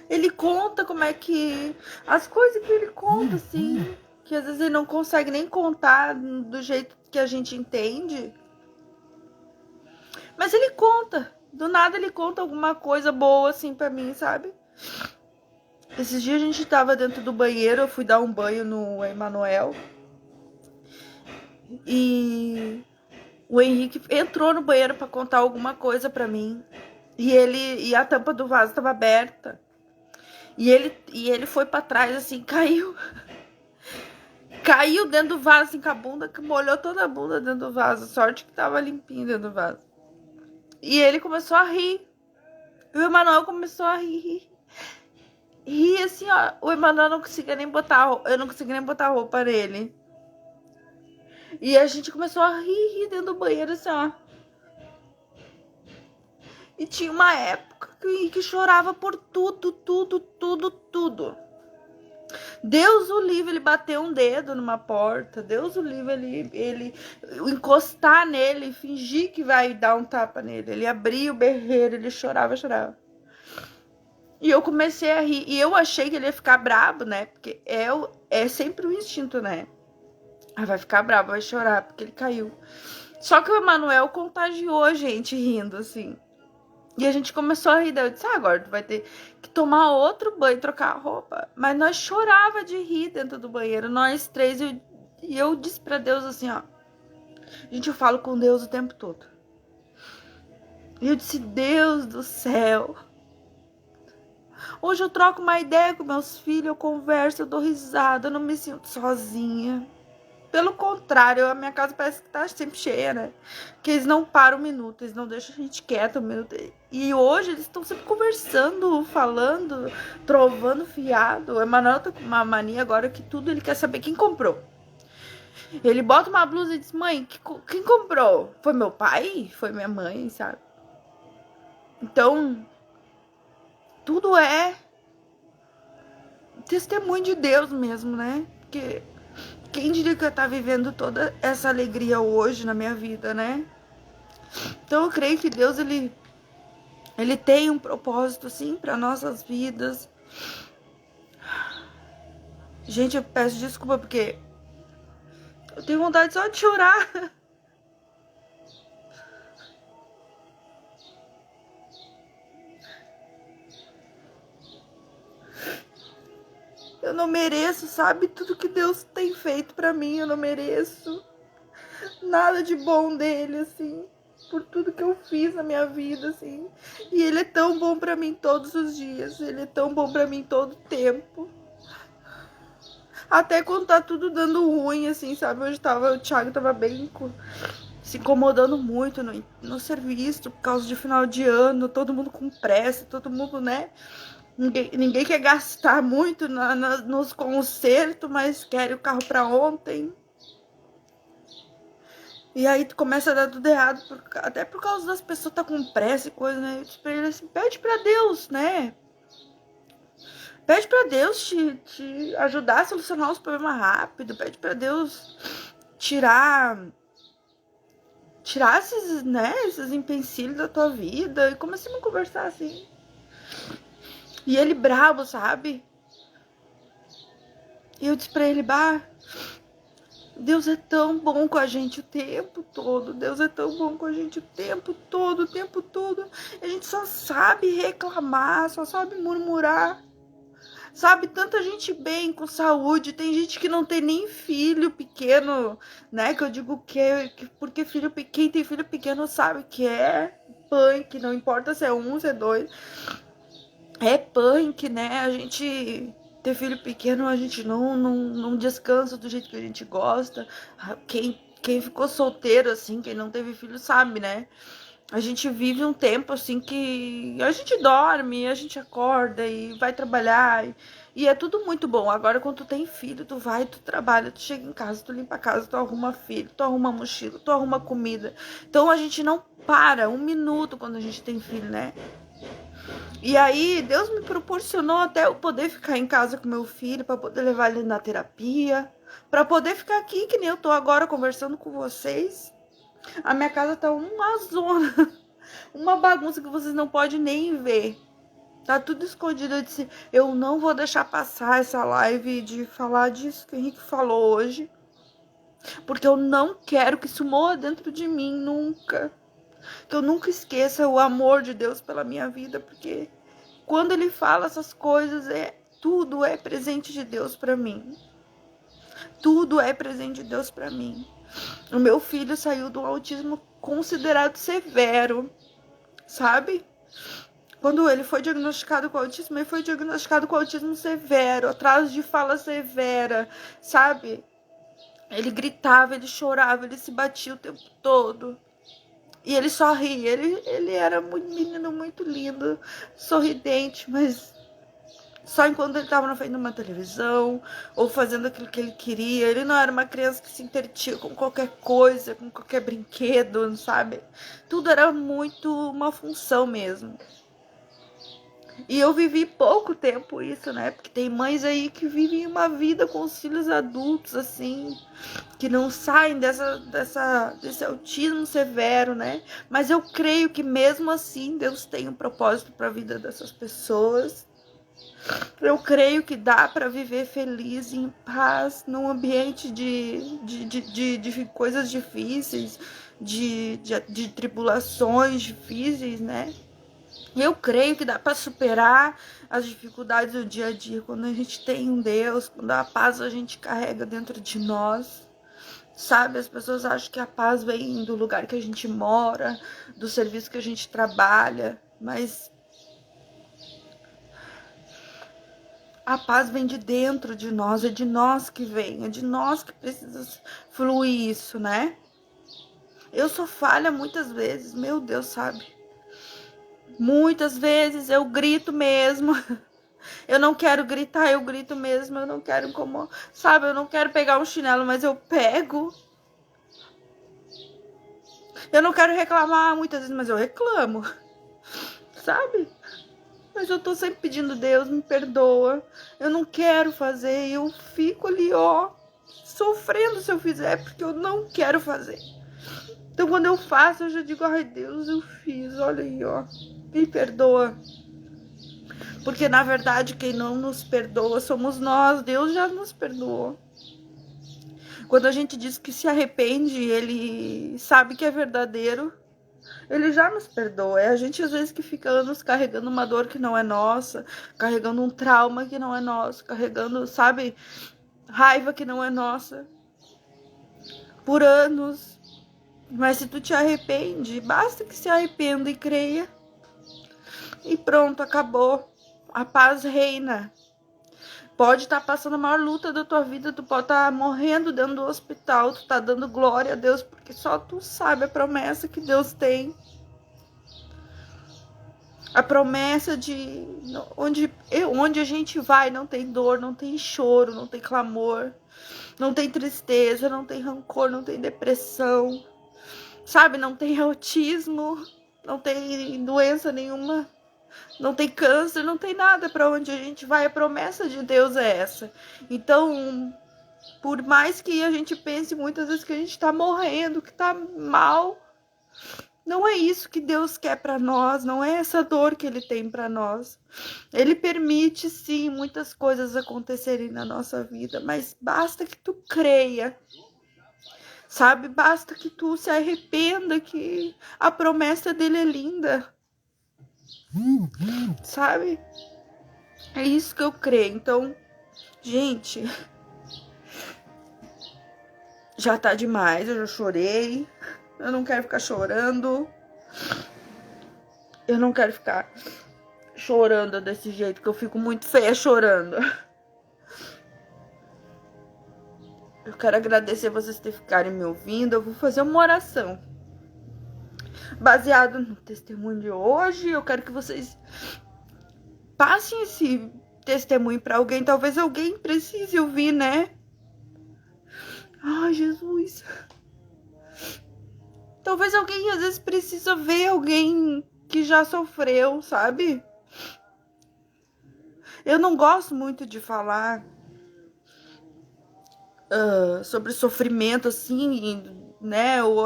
Ele conta como é que... As coisas que ele conta, assim, que às vezes ele não consegue nem contar do jeito que a gente entende. Mas ele conta. Do nada ele conta alguma coisa boa, assim, pra mim, sabe? Esses dias a gente tava dentro do banheiro, eu fui dar um banho no Emanuel. E o Henrique entrou no banheiro pra contar alguma coisa pra mim. E a tampa do vaso tava aberta. E ele foi pra trás, assim, caiu. Caiu dentro do vaso, assim, com a bunda, que molhou toda a bunda dentro do vaso. Sorte que tava limpinho dentro do vaso. E ele começou a rir. E o Emanuel começou a rir. Rir, assim, ó. O Emanuel não conseguia nem botar... Eu não conseguia nem botar roupa nele. E a gente começou a rir dentro do banheiro, assim, ó. E tinha uma época que o Henrique chorava por tudo. Deus o livre, ele bateu um dedo numa porta. Deus o livre, ele encostar nele, fingir que vai dar um tapa nele. Ele abria o berreiro, ele chorava. E eu comecei a rir. E eu achei que ele ia ficar brabo, né? Porque é sempre um instinto, né? Ah, vai ficar brabo, vai chorar, porque ele caiu. Só que o Emanuel contagiou a gente rindo, assim. E a gente começou a rir, daí eu disse, agora tu vai ter que tomar outro banho, trocar a roupa. Mas nós chorava de rir dentro do banheiro, nós três, e eu disse pra Deus assim, ó, gente, eu falo com Deus o tempo todo. E eu disse, Deus do céu, hoje eu troco uma ideia com meus filhos, eu converso, eu dou risada, eu não me sinto sozinha. Pelo contrário, a minha casa parece que tá sempre cheia, né? Que eles não param um minuto, eles não deixam a gente quieta um minuto. E hoje eles estão sempre conversando, falando, trovando fiado. O Emanuel tá com uma mania agora que tudo ele quer saber quem comprou. Ele bota uma blusa e diz, mãe, quem comprou? Foi meu pai? Foi minha mãe, sabe? Então, tudo é testemunho de Deus mesmo, né? Porque quem diria que eu tá vivendo toda essa alegria hoje na minha vida, né? Então eu creio que Deus, ele tem um propósito, sim, para nossas vidas. Gente, eu peço desculpa porque eu tenho vontade só de chorar. Eu não mereço, sabe? Tudo que Deus tem feito pra mim, eu não mereço nada de bom dele, assim. Por tudo que eu fiz na minha vida, assim. E ele é tão bom pra mim todos os dias. Ele é tão bom pra mim todo o tempo. Até quando tá tudo dando ruim, assim, sabe? Hoje o Thiago tava bem se incomodando muito no serviço por causa de final de ano, todo mundo com pressa, todo mundo, né? Ninguém quer gastar muito nos concertos, mas quer o carro pra ontem. E aí tu começa a dar tudo errado, até por causa das pessoas tá com pressa e coisa, né? Eu disse pra ele assim, pede pra Deus, né? Pede pra Deus te ajudar a solucionar os problemas rápido. Pede pra Deus tirar esses, né, esses empecilhos da tua vida. E comecei a conversar assim. E ele bravo, sabe? E eu disse pra ele, bah, Deus é tão bom com a gente o tempo todo. Deus é tão bom com a gente o tempo todo, o tempo todo. A gente só sabe reclamar, só sabe murmurar. Sabe, tanta gente bem, com saúde, tem gente que não tem nem filho pequeno, né? Que eu digo porque quem tem filho pequeno sabe que é punk, não importa se é um, se é dois, é punk, né? A gente ter filho pequeno, a gente não descansa do jeito que a gente gosta. Quem ficou solteiro, assim, quem não teve filho sabe, né? A gente vive um tempo assim que a gente dorme, a gente acorda e vai trabalhar e é tudo muito bom. Agora quando tu tem filho, tu vai, tu trabalha, tu chega em casa, tu limpa a casa, tu arruma filho, tu arruma mochila, tu arruma comida. Então a gente não para um minuto quando a gente tem filho, né? E aí Deus me proporcionou até eu poder ficar em casa com meu filho, para poder levar ele na terapia, para poder ficar aqui que nem eu tô agora conversando com vocês. A minha casa tá uma zona, uma bagunça que vocês não podem nem ver. Tá tudo escondido. Eu disse, eu não vou deixar passar essa live de falar disso que o Henrique falou hoje. Porque eu não quero que isso morra dentro de mim nunca. Que eu nunca esqueça o amor de Deus pela minha vida. Porque quando ele fala essas coisas, tudo é presente de Deus pra mim. Tudo é presente de Deus pra mim. O meu filho saiu do autismo considerado severo, sabe? Quando ele foi diagnosticado com autismo, ele foi diagnosticado com autismo severo, atraso de fala severa, sabe? Ele gritava, ele chorava, ele se batia o tempo todo. E ele só ria. Ele era um menino muito lindo, sorridente, mas só enquanto ele estava na frente de uma televisão ou fazendo aquilo que ele queria. Ele não era uma criança que se entretinha com qualquer coisa, com qualquer brinquedo, sabe? Tudo era muito uma função mesmo. E eu vivi pouco tempo isso, né? Porque tem mães aí que vivem uma vida com os filhos adultos, assim, que não saem desse autismo severo, né? Mas eu creio que mesmo assim Deus tem um propósito para a vida dessas pessoas. Eu creio que dá para viver feliz, em paz, num ambiente de coisas difíceis, de tribulações difíceis, né? Eu creio que dá para superar as dificuldades do dia a dia quando a gente tem um Deus, quando a paz a gente carrega dentro de nós. Sabe, as pessoas acham que a paz vem do lugar que a gente mora, do serviço que a gente trabalha, mas a paz vem de dentro de nós, é de nós que vem, é de nós que precisa fluir isso, né? Eu sou falha muitas vezes, meu Deus, sabe? Muitas vezes eu grito mesmo. Eu não quero gritar, eu grito mesmo. Eu não quero como, sabe? Eu não quero pegar um chinelo, mas eu pego. Eu não quero reclamar muitas vezes, mas eu reclamo. Sabe? Mas eu tô sempre pedindo, Deus, me perdoa. Eu não quero fazer. Eu fico ali, ó, sofrendo se eu fizer, porque eu não quero fazer. Então, quando eu faço, eu já digo, ai, Deus, eu fiz. Olha aí, ó. Me perdoa. Porque, na verdade, quem não nos perdoa somos nós. Deus já nos perdoou. Quando a gente diz que se arrepende, ele sabe que é verdadeiro, ele já nos perdoa. É a gente, às vezes, que fica anos carregando uma dor que não é nossa, carregando um trauma que não é nosso, carregando, sabe, raiva que não é nossa, por anos. Mas se tu te arrepende, basta que se arrependa e creia. E pronto, acabou. A paz reina. Pode estar passando a maior luta da tua vida, tu pode estar morrendo dentro do hospital, tu tá dando glória a Deus, porque só tu sabe a promessa que Deus tem. A promessa de onde a gente vai não tem dor, não tem choro, não tem clamor, não tem tristeza, não tem rancor, não tem depressão, sabe? Não tem autismo, não tem doença nenhuma. Não tem câncer, não tem nada. Para onde a gente vai, a promessa de Deus é essa. Então, por mais que a gente pense muitas vezes que a gente tá morrendo, que tá mal, não é isso que Deus quer para nós, não é essa dor que Ele tem para nós. Ele permite, sim, muitas coisas acontecerem na nossa vida, mas basta que tu creia, sabe? Basta que tu se arrependa, que a promessa dele é linda, sabe? É isso que eu creio. Então, gente, já tá demais, eu já chorei. Eu não quero ficar chorando. Eu não quero ficar chorando desse jeito, que eu fico muito feia chorando. Eu quero agradecer vocês ter ficarem me ouvindo. Eu vou fazer uma oração baseado no testemunho de hoje. Eu quero que vocês passem esse testemunho para alguém. Talvez alguém precise ouvir, né? Ai, Jesus. Talvez alguém às vezes precisa ver alguém que já sofreu, sabe? Eu não gosto muito de falar sobre sofrimento, assim, né? Ou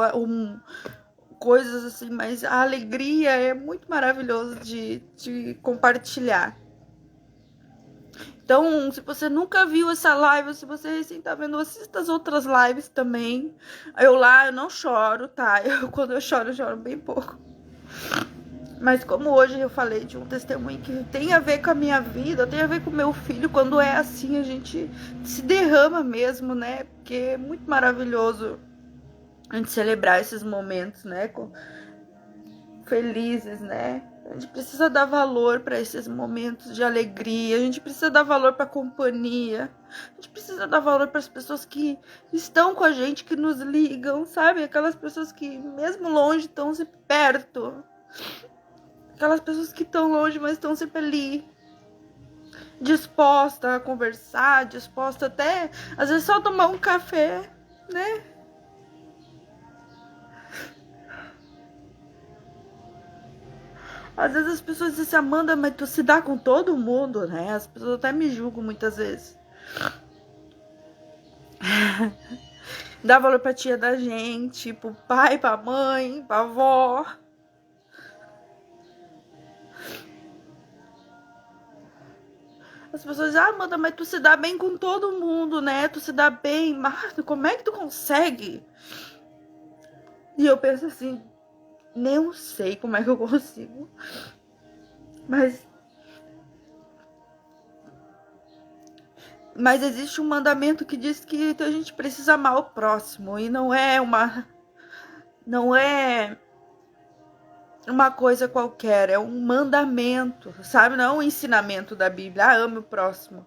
coisas assim, mas a alegria é muito maravilhoso de compartilhar. Então, se você nunca viu essa live, se você recém tá vendo, assista as outras lives também. Eu não choro, tá? Quando eu choro bem pouco. Mas como hoje eu falei de um testemunho que tem a ver com a minha vida, tem a ver com o meu filho, quando é assim a gente se derrama mesmo, né? Porque é muito maravilhoso a gente celebrar esses momentos, né? Felizes, né? A gente precisa dar valor para esses momentos de alegria, a gente precisa dar valor para a companhia, a gente precisa dar valor para as pessoas que estão com a gente, que nos ligam, sabe? Aquelas pessoas que mesmo longe estão sempre perto. Aquelas pessoas que estão longe, mas estão sempre ali, disposta a conversar, disposta até, às vezes, só tomar um café, né? Às vezes as pessoas dizem assim, Amanda, mas tu se dá com todo mundo, né? As pessoas até me julgam muitas vezes. Dá valor pra tia da gente, pro pai, pra mãe, pra avó. As pessoas dizem, Amanda, mas tu se dá bem com todo mundo, né? Tu se dá bem. Mas como é que tu consegue? E eu penso assim, nem eu sei como é que eu consigo. Mas existe um mandamento que diz que a gente precisa amar o próximo. E não é uma coisa qualquer, é um mandamento, sabe? Não é um ensinamento da Bíblia, ame o próximo.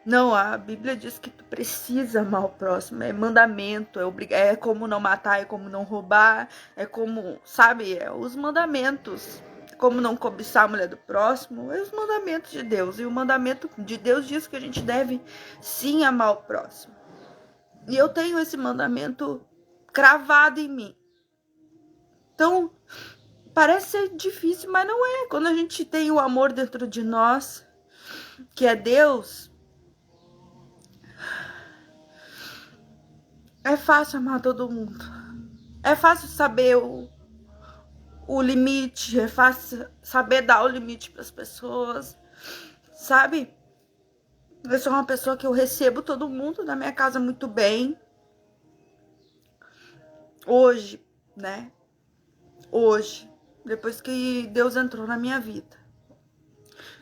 Não, a Bíblia diz que tu precisa amar o próximo, é mandamento, é como não matar, é como não roubar, é como, sabe, é os mandamentos. Como não cobiçar a mulher do próximo, é os mandamentos de Deus. E o mandamento de Deus diz que a gente deve sim amar o próximo. E eu tenho esse mandamento cravado em mim. Então, parece ser difícil, mas não é. Quando a gente tem o amor dentro de nós, que é Deus, é fácil amar todo mundo. É fácil saber o limite, é fácil saber dar o limite para as pessoas, sabe? Eu sou uma pessoa que eu recebo todo mundo na minha casa muito bem. Hoje, né? Hoje, depois que Deus entrou na minha vida,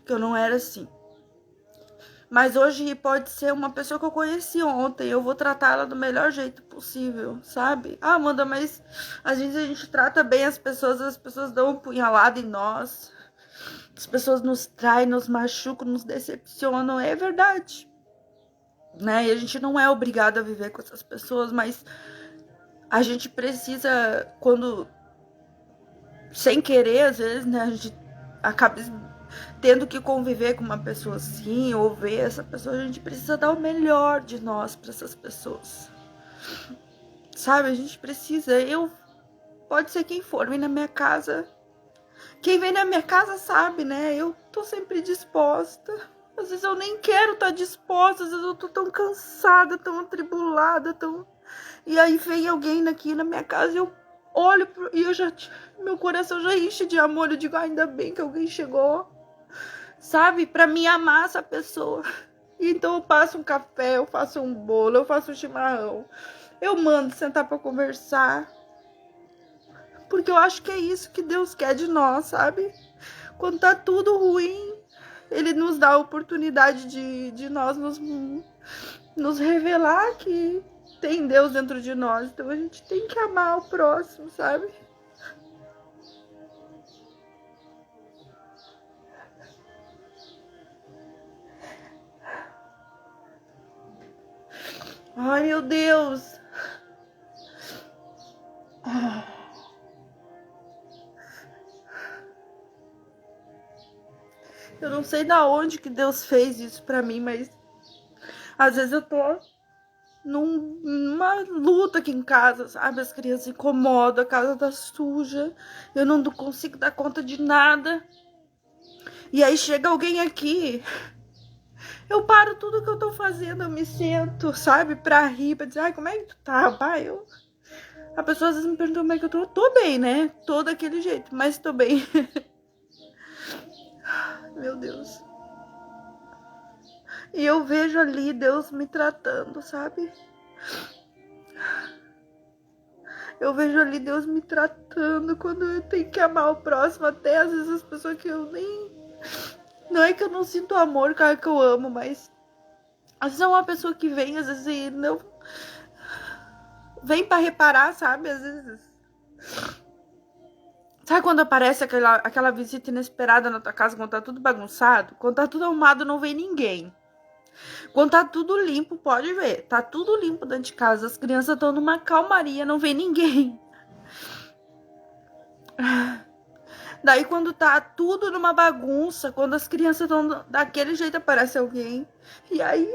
que eu não era assim. Mas hoje pode ser uma pessoa que eu conheci ontem. Eu vou tratar ela do melhor jeito possível, sabe? Ah, Amanda, mas às vezes a gente trata bem as pessoas dão um punhalada em nós. As pessoas nos traem, nos machucam, nos decepcionam. É verdade. Né? E a gente não é obrigado a viver com essas pessoas, mas a gente precisa, quando sem querer, às vezes, né? A gente acaba tendo que conviver com uma pessoa assim, ou ver essa pessoa, a gente precisa dar o melhor de nós para essas pessoas. Sabe, a gente precisa, pode ser quem for, vem na minha casa. Quem vem na minha casa sabe, né? Eu tô sempre disposta. Às vezes eu nem quero estar disposta, às vezes eu tô tão cansada, tão atribulada, E aí vem alguém aqui na minha casa e eu olho e meu coração já enche de amor. Eu digo, ainda bem que alguém chegou, sabe? Pra me amar essa pessoa. Então eu passo um café, eu faço um bolo, eu faço um chimarrão. Eu mando sentar pra conversar. Porque eu acho que é isso que Deus quer de nós, sabe? Quando tá tudo ruim, Ele nos dá a oportunidade de nós nos revelar que tem Deus dentro de nós. Então a gente tem que amar o próximo, sabe? Ai, meu Deus. Eu não sei da onde que Deus fez isso pra mim, mas às vezes eu tô numa luta aqui em casa, sabe? As crianças incomodam, a casa tá suja, eu não consigo dar conta de nada. E aí chega alguém aqui, eu paro tudo que eu tô fazendo, eu me sento, sabe? Pra rir, pra dizer, ai, como é que tu tá, pai? A pessoa às vezes me pergunta como é que eu tô. Eu tô bem, né? Tô daquele jeito, mas tô bem. Meu Deus. E eu vejo ali Deus me tratando, sabe? Eu vejo ali Deus me tratando quando eu tenho que amar o próximo. Até às vezes as pessoas que eu nem... Não é que eu não sinto amor, cara, que eu amo, mas... Às vezes é uma pessoa que vem, às vezes, e não... Vem pra reparar, sabe? Às vezes... Sabe quando aparece aquela visita inesperada na tua casa, quando tá tudo bagunçado? Quando tá tudo arrumado, não vem ninguém. Quando tá tudo limpo, pode ver. Tá tudo limpo dentro de casa. As crianças estão numa calmaria, não vem ninguém. Daí quando tá tudo numa bagunça, quando as crianças estão daquele jeito, aparece alguém. E aí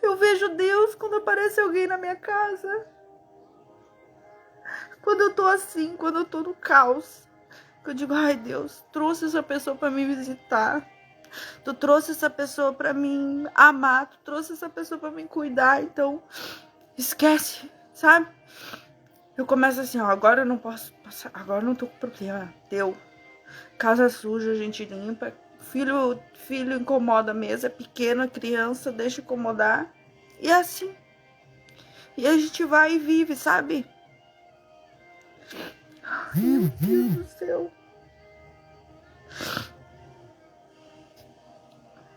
eu vejo Deus quando aparece alguém na minha casa. Quando eu tô assim, quando eu tô no caos. Eu digo, ai Deus, trouxe essa pessoa pra me visitar. Tu trouxe essa pessoa pra mim amar. Tu trouxe essa pessoa pra me cuidar. Então, esquece, sabe? Eu começo assim, ó, agora eu não posso passar. Agora eu não tô com problema. Deu. Casa suja, a gente limpa. Filho incomoda mesmo. É pequena, criança, deixa incomodar. E é assim. E a gente vai e vive, sabe? Meu Deus do céu.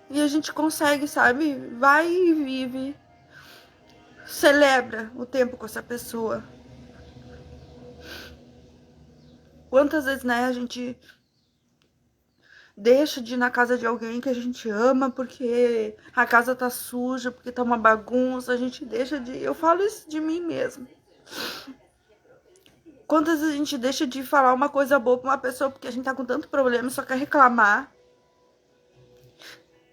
E a gente consegue, sabe? Vai e vive. Celebra o tempo com essa pessoa. Quantas vezes, né, a gente deixa de ir na casa de alguém que a gente ama porque a casa tá suja, porque tá uma bagunça, a gente deixa de ir. Eu falo isso de mim mesmo. Quantas vezes a gente deixa de falar uma coisa boa pra uma pessoa porque a gente tá com tanto problema e só quer reclamar?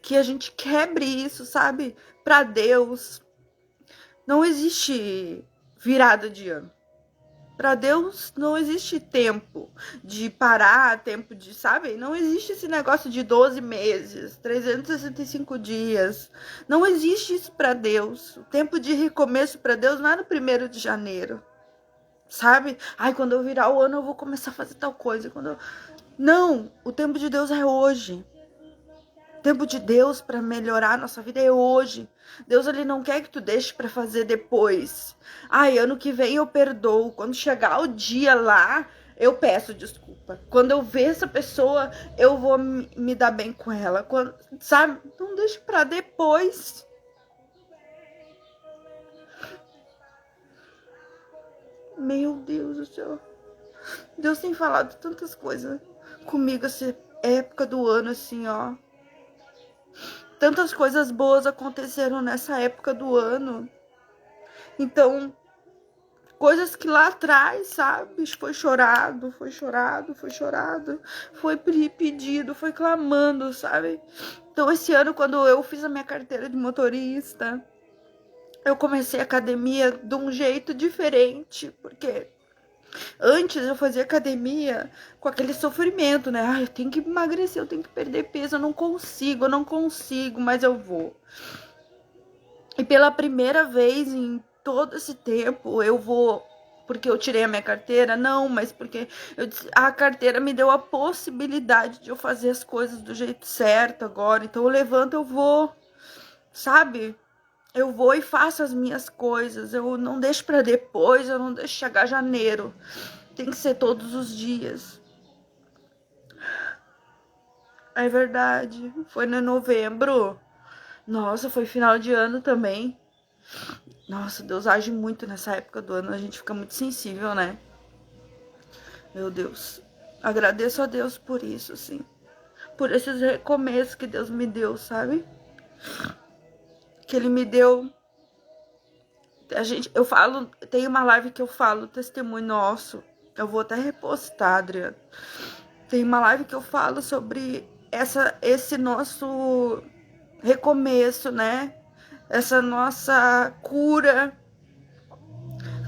Que a gente quebre isso, sabe? Pra Deus. Não existe virada de ano. Para Deus não existe tempo de parar, tempo de, sabe? Não existe esse negócio de 12 meses, 365 dias. Não existe isso para Deus. O tempo de recomeço para Deus não é no 1º de janeiro, sabe? Ai, quando eu virar o ano eu vou começar a fazer tal coisa. Não, o tempo de Deus é hoje. O tempo de Deus para melhorar a nossa vida é hoje. Deus, ele não quer que tu deixe para fazer depois. Ai, ano que vem eu perdoo. Quando chegar o dia lá, eu peço desculpa. Quando eu ver essa pessoa, eu vou me dar bem com ela. Sabe? Não deixe para depois. Meu Deus do céu. Deus tem falado tantas coisas comigo essa época do ano, assim, ó. Tantas coisas boas aconteceram nessa época do ano. Então, coisas que lá atrás, sabe? Foi chorado, foi chorado, foi chorado. Foi pedido, foi clamando, sabe? Então, esse ano, quando eu fiz a minha carteira de motorista, eu comecei a academia de um jeito diferente. Porque antes eu fazia academia com aquele sofrimento, né? Ai, eu tenho que emagrecer, eu tenho que perder peso, eu não consigo, mas eu vou. E pela primeira vez em todo esse tempo, eu vou, porque eu tirei a minha carteira? Não, mas porque a carteira me deu a possibilidade de eu fazer as coisas do jeito certo agora. Então eu levanto, eu vou, sabe? Eu vou e faço as minhas coisas. Eu não deixo para depois, eu não deixo chegar janeiro. Tem que ser todos os dias. É verdade. Foi no novembro. Nossa, foi final de ano também. Nossa, Deus age muito nessa época do ano. A gente fica muito sensível, né? Meu Deus. Agradeço a Deus por isso, assim. Por esses recomeços que Deus me deu, sabe? Que Ele me deu. Eu falo, tem uma live que eu falo, testemunho nosso. Eu vou até repostar, Adriano. Tem uma live que eu falo sobre esse nosso recomeço, né? Essa nossa cura,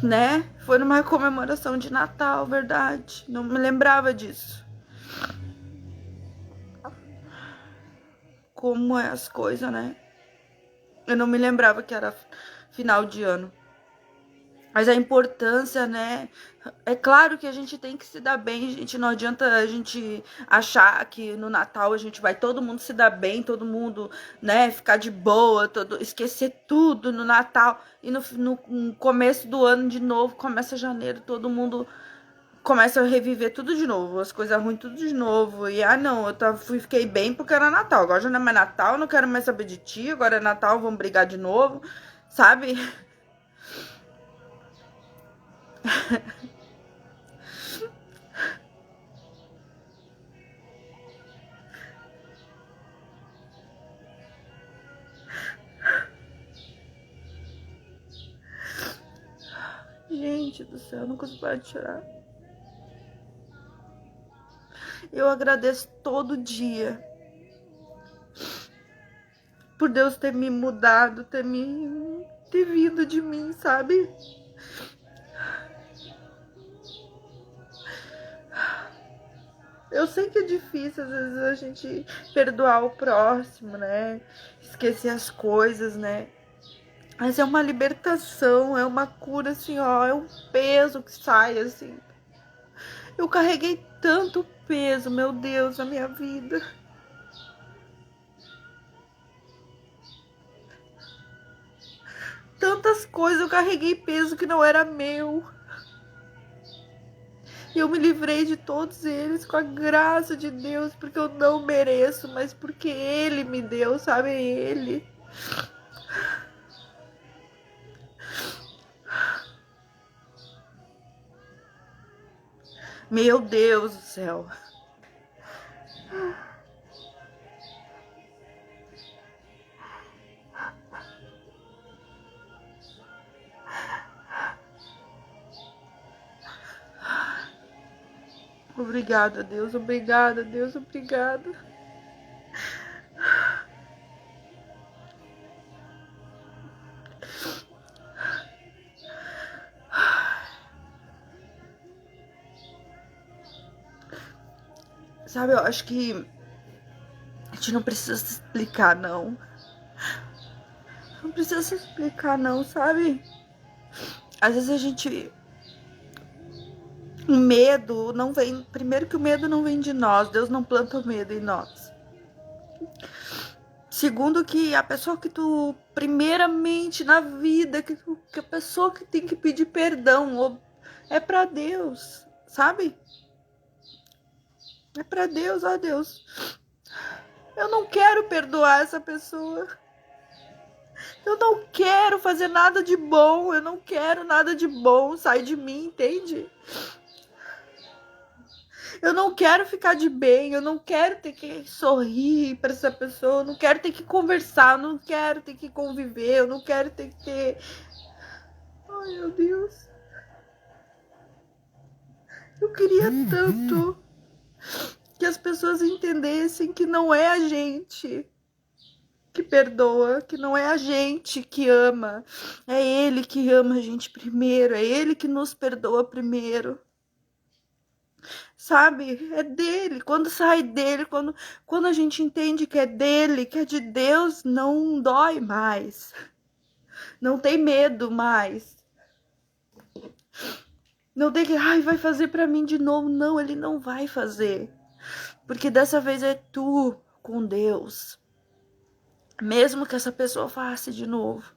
né? Foi numa comemoração de Natal, verdade. Não me lembrava disso. Como é as coisas, né? Eu não me lembrava que era final de ano. Mas a importância, né? É claro que a gente tem que se dar bem, gente. Não adianta a gente achar que no Natal a gente vai todo mundo se dar bem, todo mundo, né, ficar de boa, esquecer tudo no Natal. E no começo do ano de novo, começa janeiro, todo mundo começa a reviver tudo de novo, as coisas ruins tudo de novo. E não, fiquei bem porque era Natal. Agora já não é mais Natal, não quero mais saber de ti. Agora é Natal, vamos brigar de novo, sabe? Gente do céu, eu não consigo parar de chorar. Eu agradeço todo dia por Deus ter me mudado, ter vindo de mim, sabe? Eu sei que é difícil, às vezes, a gente perdoar o próximo, né? Esquecer as coisas, né? Mas é uma libertação, é uma cura, assim, ó. É um peso que sai, assim. Eu carreguei tanto peso, meu Deus, na minha vida. Tantas coisas, eu carreguei peso que não era meu. E eu me livrei de todos eles com a graça de Deus, porque eu não mereço, mas porque Ele me deu, sabe? Ele. Meu Deus do céu. Obrigada, Deus. Obrigada, Deus. Obrigada. Sabe, eu acho que a gente não precisa se explicar, não. Não precisa se explicar, não, sabe? Às vezes a gente... O medo não vem... Primeiro que o medo não vem de nós. Deus não planta o medo em nós. Segundo que a pessoa que tu... Primeiramente na vida, que a pessoa que tem que pedir perdão é pra Deus, sabe? É pra Deus, ó Deus. Eu não quero perdoar essa pessoa. Eu não quero fazer nada de bom. Eu não quero nada de bom. Sai de mim, entende? Eu não quero ficar de bem. Eu não quero ter que sorrir pra essa pessoa. Eu não quero ter que conversar. Eu não quero ter que conviver. Eu não quero ter que ter... Ai, meu Deus. Eu queria tanto que as pessoas entendessem que não é a gente que perdoa, que não é a gente que ama, é Ele que ama a gente primeiro, é Ele que nos perdoa primeiro, sabe? É dele, quando sai dele, quando a gente entende que é dele, que é de Deus, não dói mais, não tem medo mais, não tem que, ai, vai fazer pra mim de novo, não, Ele não vai fazer, porque dessa vez é tu com Deus. Mesmo que essa pessoa faça de novo,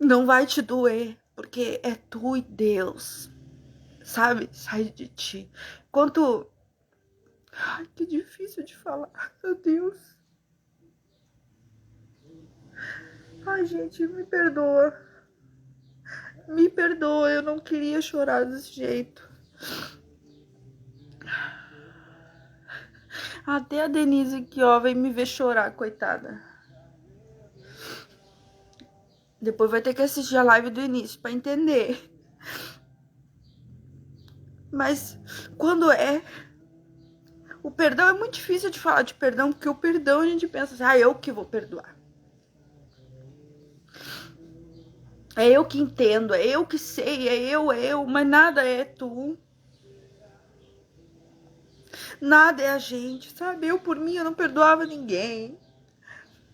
não vai te doer, porque é tu e Deus, sabe? Sai de ti. Quanto... Ai, que difícil de falar, meu Deus. Ai, gente, me perdoa. Me perdoa, eu não queria chorar desse jeito. Até a Denise aqui, ó, vem me ver chorar, coitada. Depois vai ter que assistir a live do início pra entender. Mas quando é... O perdão é muito difícil de falar de perdão, porque o perdão a gente pensa assim, ah, eu que vou perdoar. É eu que entendo, é eu que sei, é eu, mas nada é tu. Nada é a gente, sabe? Eu, por mim, eu não perdoava ninguém.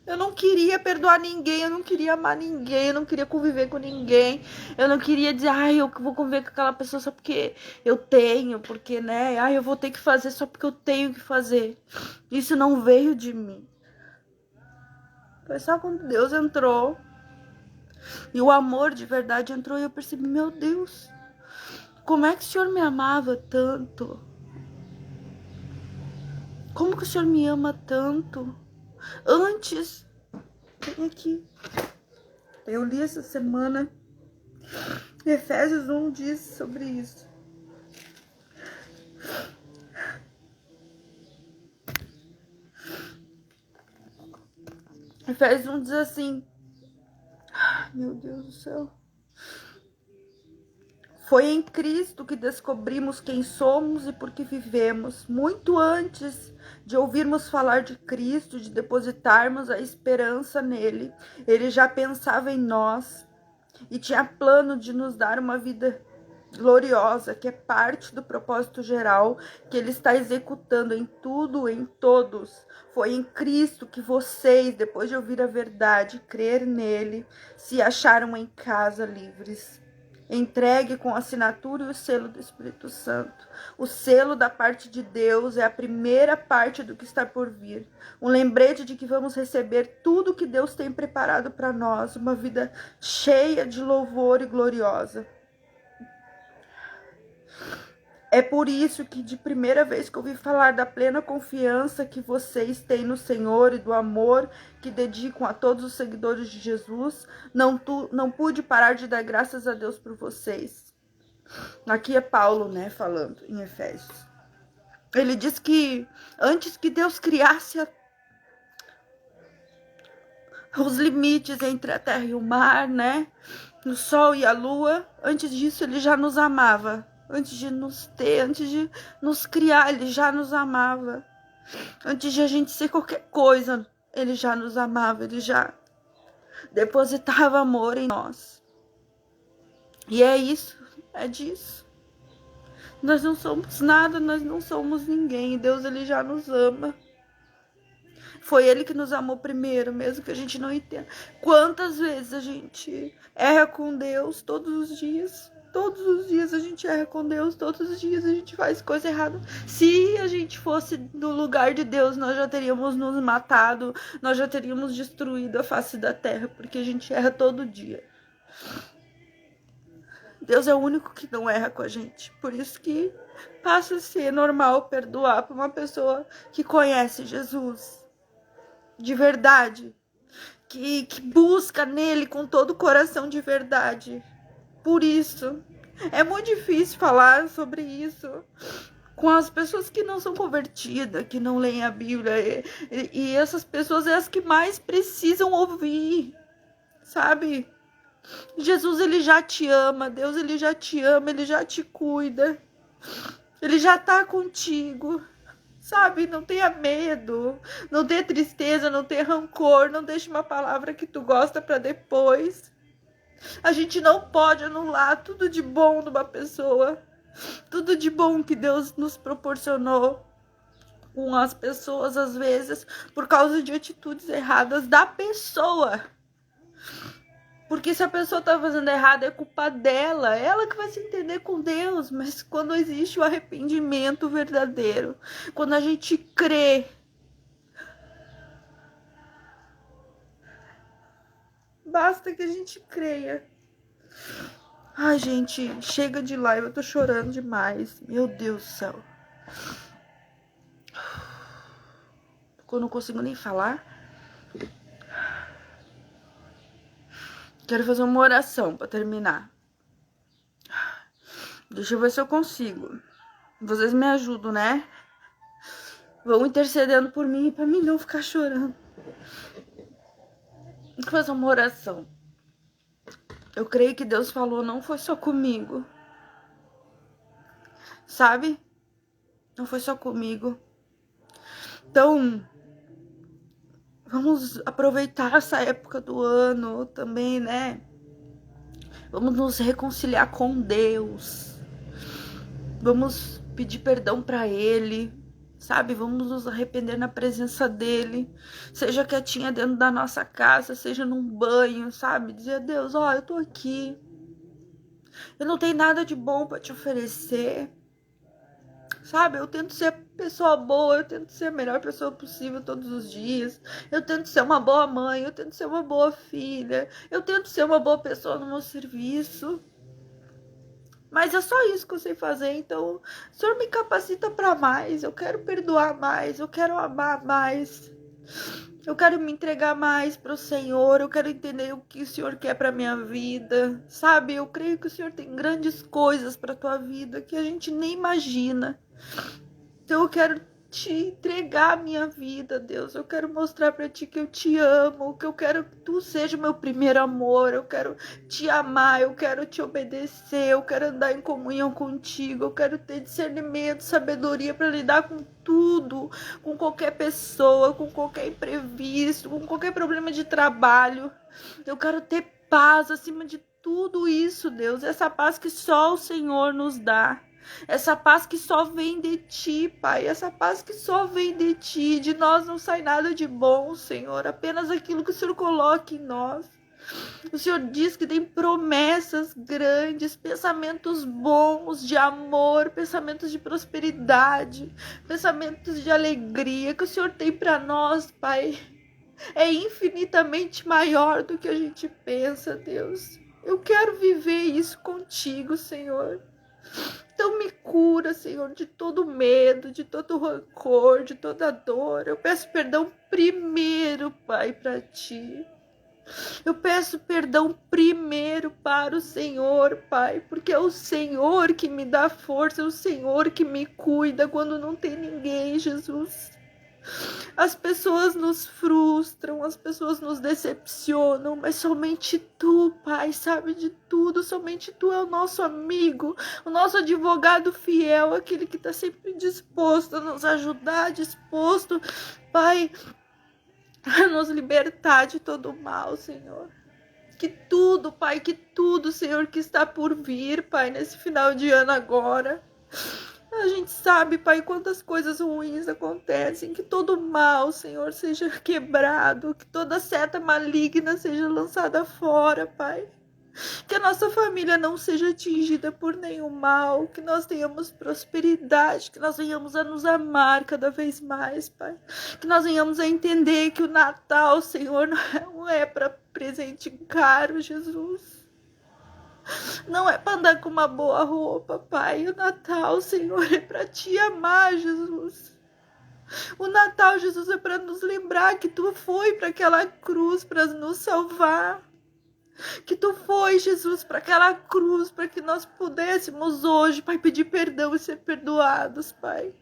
Eu não queria perdoar ninguém, eu não queria amar ninguém, eu não queria conviver com ninguém. Eu não queria dizer, ai, eu vou conviver com aquela pessoa só porque eu tenho, porque, né? Ai, eu vou ter que fazer só porque eu tenho que fazer. Isso não veio de mim. Foi só quando Deus entrou e o amor de verdade entrou e eu percebi, meu Deus, como é que o Senhor me amava tanto? Como que o Senhor me ama tanto? Antes, tem aqui, eu li essa semana, Efésios 1 diz sobre isso. Efésios 1 diz assim, meu Deus do céu. Foi em Cristo que descobrimos quem somos e por que vivemos. Muito antes de ouvirmos falar de Cristo, de depositarmos a esperança nele, ele já pensava em nós e tinha plano de nos dar uma vida gloriosa, que é parte do propósito geral que ele está executando em tudo, em todos. Foi em Cristo que vocês, depois de ouvir a verdade, crer nele, se acharam em casa livres. Entregue com a assinatura e o selo do Espírito Santo. O selo da parte de Deus é a primeira parte do que está por vir. Um lembrete de que vamos receber tudo que Deus tem preparado para nós. Uma vida cheia de louvor e gloriosa. É por isso que de primeira vez que eu ouvi falar da plena confiança que vocês têm no Senhor e do amor que dedicam a todos os seguidores de Jesus, não pude parar de dar graças a Deus por vocês. Aqui é Paulo, né, falando em Efésios. Ele diz que antes que Deus criasse os limites entre a terra e o mar, né, o sol e a lua, antes disso ele já nos amava. Antes de nos ter, antes de nos criar, ele já nos amava. Antes de a gente ser qualquer coisa, ele já nos amava, ele já depositava amor em nós. E é isso, é disso. Nós não somos nada, nós não somos ninguém. Deus, ele já nos ama. Foi ele que nos amou primeiro, mesmo que a gente não entenda. Quantas vezes a gente erra com Deus todos os dias? Todos os dias a gente erra com Deus, todos os dias a gente faz coisa errada. Se a gente fosse no lugar de Deus, nós já teríamos nos matado, nós já teríamos destruído a face da terra, porque a gente erra todo dia. Deus é o único que não erra com a gente. Por isso que passa a ser normal perdoar para uma pessoa que conhece Jesus de verdade, que busca nele com todo o coração de verdade. Por isso, é muito difícil falar sobre isso com as pessoas que não são convertidas, que não leem a Bíblia. E essas pessoas é as que mais precisam ouvir, sabe? Jesus, ele já te ama. Deus, ele já te ama. Ele já te cuida. Ele já tá contigo. Sabe? Não tenha medo. Não tenha tristeza. Não tenha rancor. Não deixe uma palavra que tu gosta pra depois. A gente não pode anular tudo de bom numa pessoa. Tudo de bom que Deus nos proporcionou com as pessoas, às vezes, por causa de atitudes erradas da pessoa. Porque se a pessoa tá fazendo errado, é culpa dela. Ela que vai se entender com Deus. Mas quando existe o arrependimento verdadeiro, quando a gente crê, basta que a gente creia. Ai, gente, chega de live, eu tô chorando demais. Meu Deus do céu. Eu não consigo nem falar. Quero fazer uma oração pra terminar. Deixa eu ver se eu consigo. Vocês me ajudam, né? Vão intercedendo por mim, pra mim não ficar chorando. Vou fazer uma oração. Eu creio que Deus falou, não foi só comigo. Sabe? Não foi só comigo. Então, vamos aproveitar essa época do ano também, né? Vamos nos reconciliar com Deus. Vamos pedir perdão pra Ele, sabe? Vamos nos arrepender na presença dEle. Seja quietinha dentro da nossa casa, seja num banho, sabe? Dizer, Deus, ó, eu tô aqui. Eu não tenho nada de bom pra te oferecer. Sabe, eu tento ser pessoa boa, eu tento ser a melhor pessoa possível todos os dias. Eu tento ser uma boa mãe, eu tento ser uma boa filha. Eu tento ser uma boa pessoa no meu serviço. Mas é só isso que eu sei fazer, então o Senhor me capacita para mais. Eu quero perdoar mais, eu quero amar mais. Eu quero me entregar mais para o Senhor, eu quero entender o que o Senhor quer para minha vida, sabe? Eu creio que o Senhor tem grandes coisas para tua vida que a gente nem imagina. Então eu quero te entregar a minha vida, Deus. Eu quero mostrar para ti que eu te amo, que eu quero que tu seja o meu primeiro amor. Eu quero te amar, eu quero te obedecer, eu quero andar em comunhão contigo, eu quero ter discernimento, sabedoria para lidar com tudo, com qualquer pessoa, com qualquer imprevisto, com qualquer problema de trabalho. Eu quero ter paz acima de tudo isso, Deus. Essa paz que só o Senhor nos dá. Essa paz que só vem de ti, Pai. Essa paz que só vem de ti. De nós não sai nada de bom, Senhor. Apenas aquilo que o Senhor coloca em nós. O Senhor diz que tem promessas grandes, pensamentos bons de amor, pensamentos de prosperidade, pensamentos de alegria que o Senhor tem para nós, Pai. É infinitamente maior do que a gente pensa, Deus. Eu quero viver isso contigo, Senhor. Então me cura, Senhor, de todo medo, de todo rancor, de toda dor. Eu peço perdão primeiro, Pai, para Ti. Eu peço perdão primeiro para o Senhor, Pai, porque é o Senhor que me dá força, é o Senhor que me cuida quando não tem ninguém, Jesus. As pessoas nos frustram, as pessoas nos decepcionam, mas somente Tu, Pai, sabe de tudo. Somente Tu é o nosso amigo, o nosso advogado fiel, aquele que está sempre disposto a nos ajudar, disposto, Pai, a nos libertar de todo o mal, Senhor. Que tudo, Pai, que tudo, Senhor, que está por vir, Pai, nesse final de ano agora. A gente sabe, Pai, quantas coisas ruins acontecem, que todo mal, Senhor, seja quebrado, que toda seta maligna seja lançada fora, Pai. Que a nossa família não seja atingida por nenhum mal, que nós tenhamos prosperidade, que nós venhamos a nos amar cada vez mais, Pai. Que nós venhamos a entender que o Natal, Senhor, não é para presente caro, Jesus. Não é para andar com uma boa roupa, Pai. O Natal, Senhor, é para Te amar, Jesus. O Natal, Jesus, é para nos lembrar que Tu foi para aquela cruz para nos salvar. Que Tu foi, Jesus, para aquela cruz, para que nós pudéssemos hoje, Pai, pedir perdão e ser perdoados, Pai.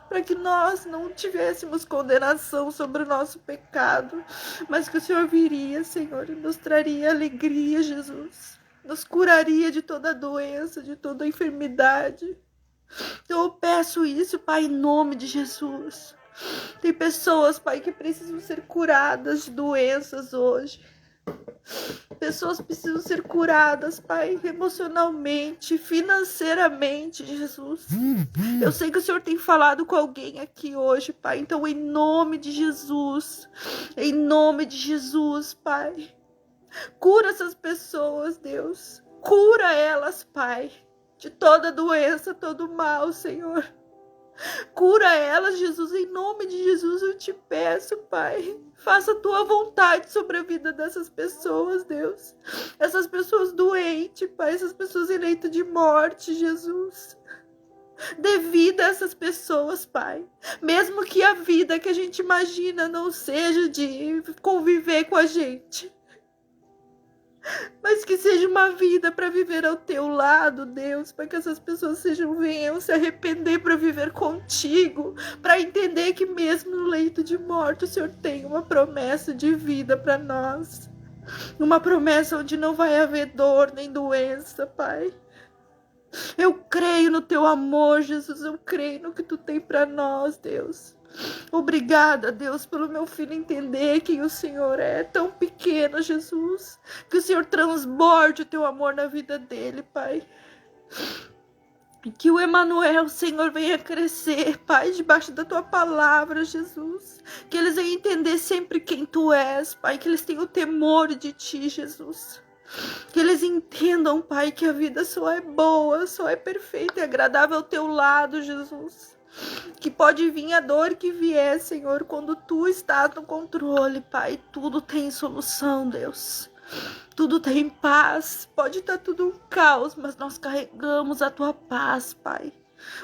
Para que nós não tivéssemos condenação sobre o nosso pecado, mas que o Senhor viria, Senhor, e nos traria alegria, Jesus. Nos curaria de toda doença, de toda enfermidade. Então eu peço isso, Pai, em nome de Jesus. Tem pessoas, Pai, que precisam ser curadas de doenças hoje. Pessoas precisam ser curadas, Pai, emocionalmente, financeiramente, Jesus. Eu sei que o Senhor tem falado com alguém aqui hoje, Pai. Então, em nome de Jesus, Pai, cura essas pessoas, Deus. Cura elas, Pai, de toda doença, todo mal, Senhor. Cura elas, Jesus, em nome de Jesus eu te peço, Pai. Faça a Tua vontade sobre a vida dessas pessoas, Deus. Essas pessoas doentes, Pai, essas pessoas eleitas de morte, Jesus. Dê vida a essas pessoas, Pai. Mesmo que a vida que a gente imagina não seja de conviver com a gente, mas que seja uma vida para viver ao Teu lado, Deus, para que essas pessoas venham se arrepender para viver contigo, para entender que mesmo no leito de morte o Senhor tem uma promessa de vida para nós, uma promessa onde não vai haver dor nem doença, Pai. Eu creio no Teu amor, Jesus, eu creio no que Tu tem para nós, Deus. Obrigada, Deus, pelo meu filho entender quem o Senhor é, tão pequeno, Jesus, que o Senhor transborde o Teu amor na vida dele, Pai. Que o Emanuel, Senhor, venha crescer, Pai, debaixo da Tua palavra, Jesus. Que eles venham entender sempre quem Tu és, Pai, que eles tenham temor de Ti, Jesus. Que eles entendam, Pai, que a vida só é boa, só é perfeita e agradável ao Teu lado, Jesus. Que pode vir a dor que vier, Senhor, quando Tu estás no controle, Pai. Tudo tem solução, Deus. Tudo tem paz. Pode estar tudo um caos, mas nós carregamos a Tua paz, Pai.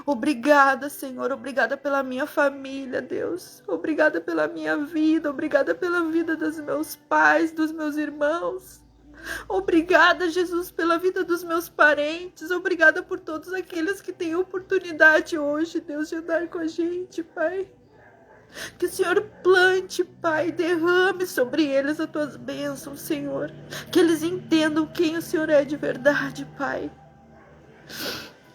Obrigada, Senhor. Obrigada pela minha família, Deus. Obrigada pela minha vida. Obrigada pela vida dos meus pais, dos meus irmãos. Obrigada, Jesus, pela vida dos meus parentes. Obrigada por todos aqueles que têm oportunidade hoje, Deus, de andar com a gente, Pai. Que o Senhor plante, Pai, derrame sobre eles as Tuas bênçãos, Senhor. Que eles entendam quem o Senhor é de verdade, Pai.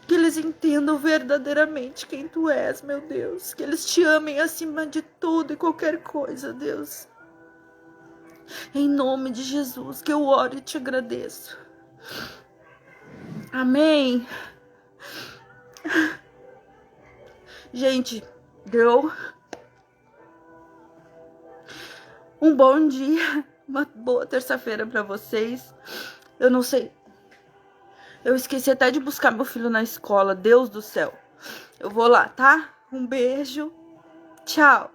Que eles entendam verdadeiramente quem Tu és, meu Deus. Que eles Te amem acima de tudo e qualquer coisa, Deus. Em nome de Jesus, que eu oro e Te agradeço. Amém. Gente, deu um bom dia, uma boa terça-feira para vocês. Eu não sei, eu esqueci até de buscar meu filho na escola, Deus do céu. Eu vou lá, tá? Um beijo, tchau.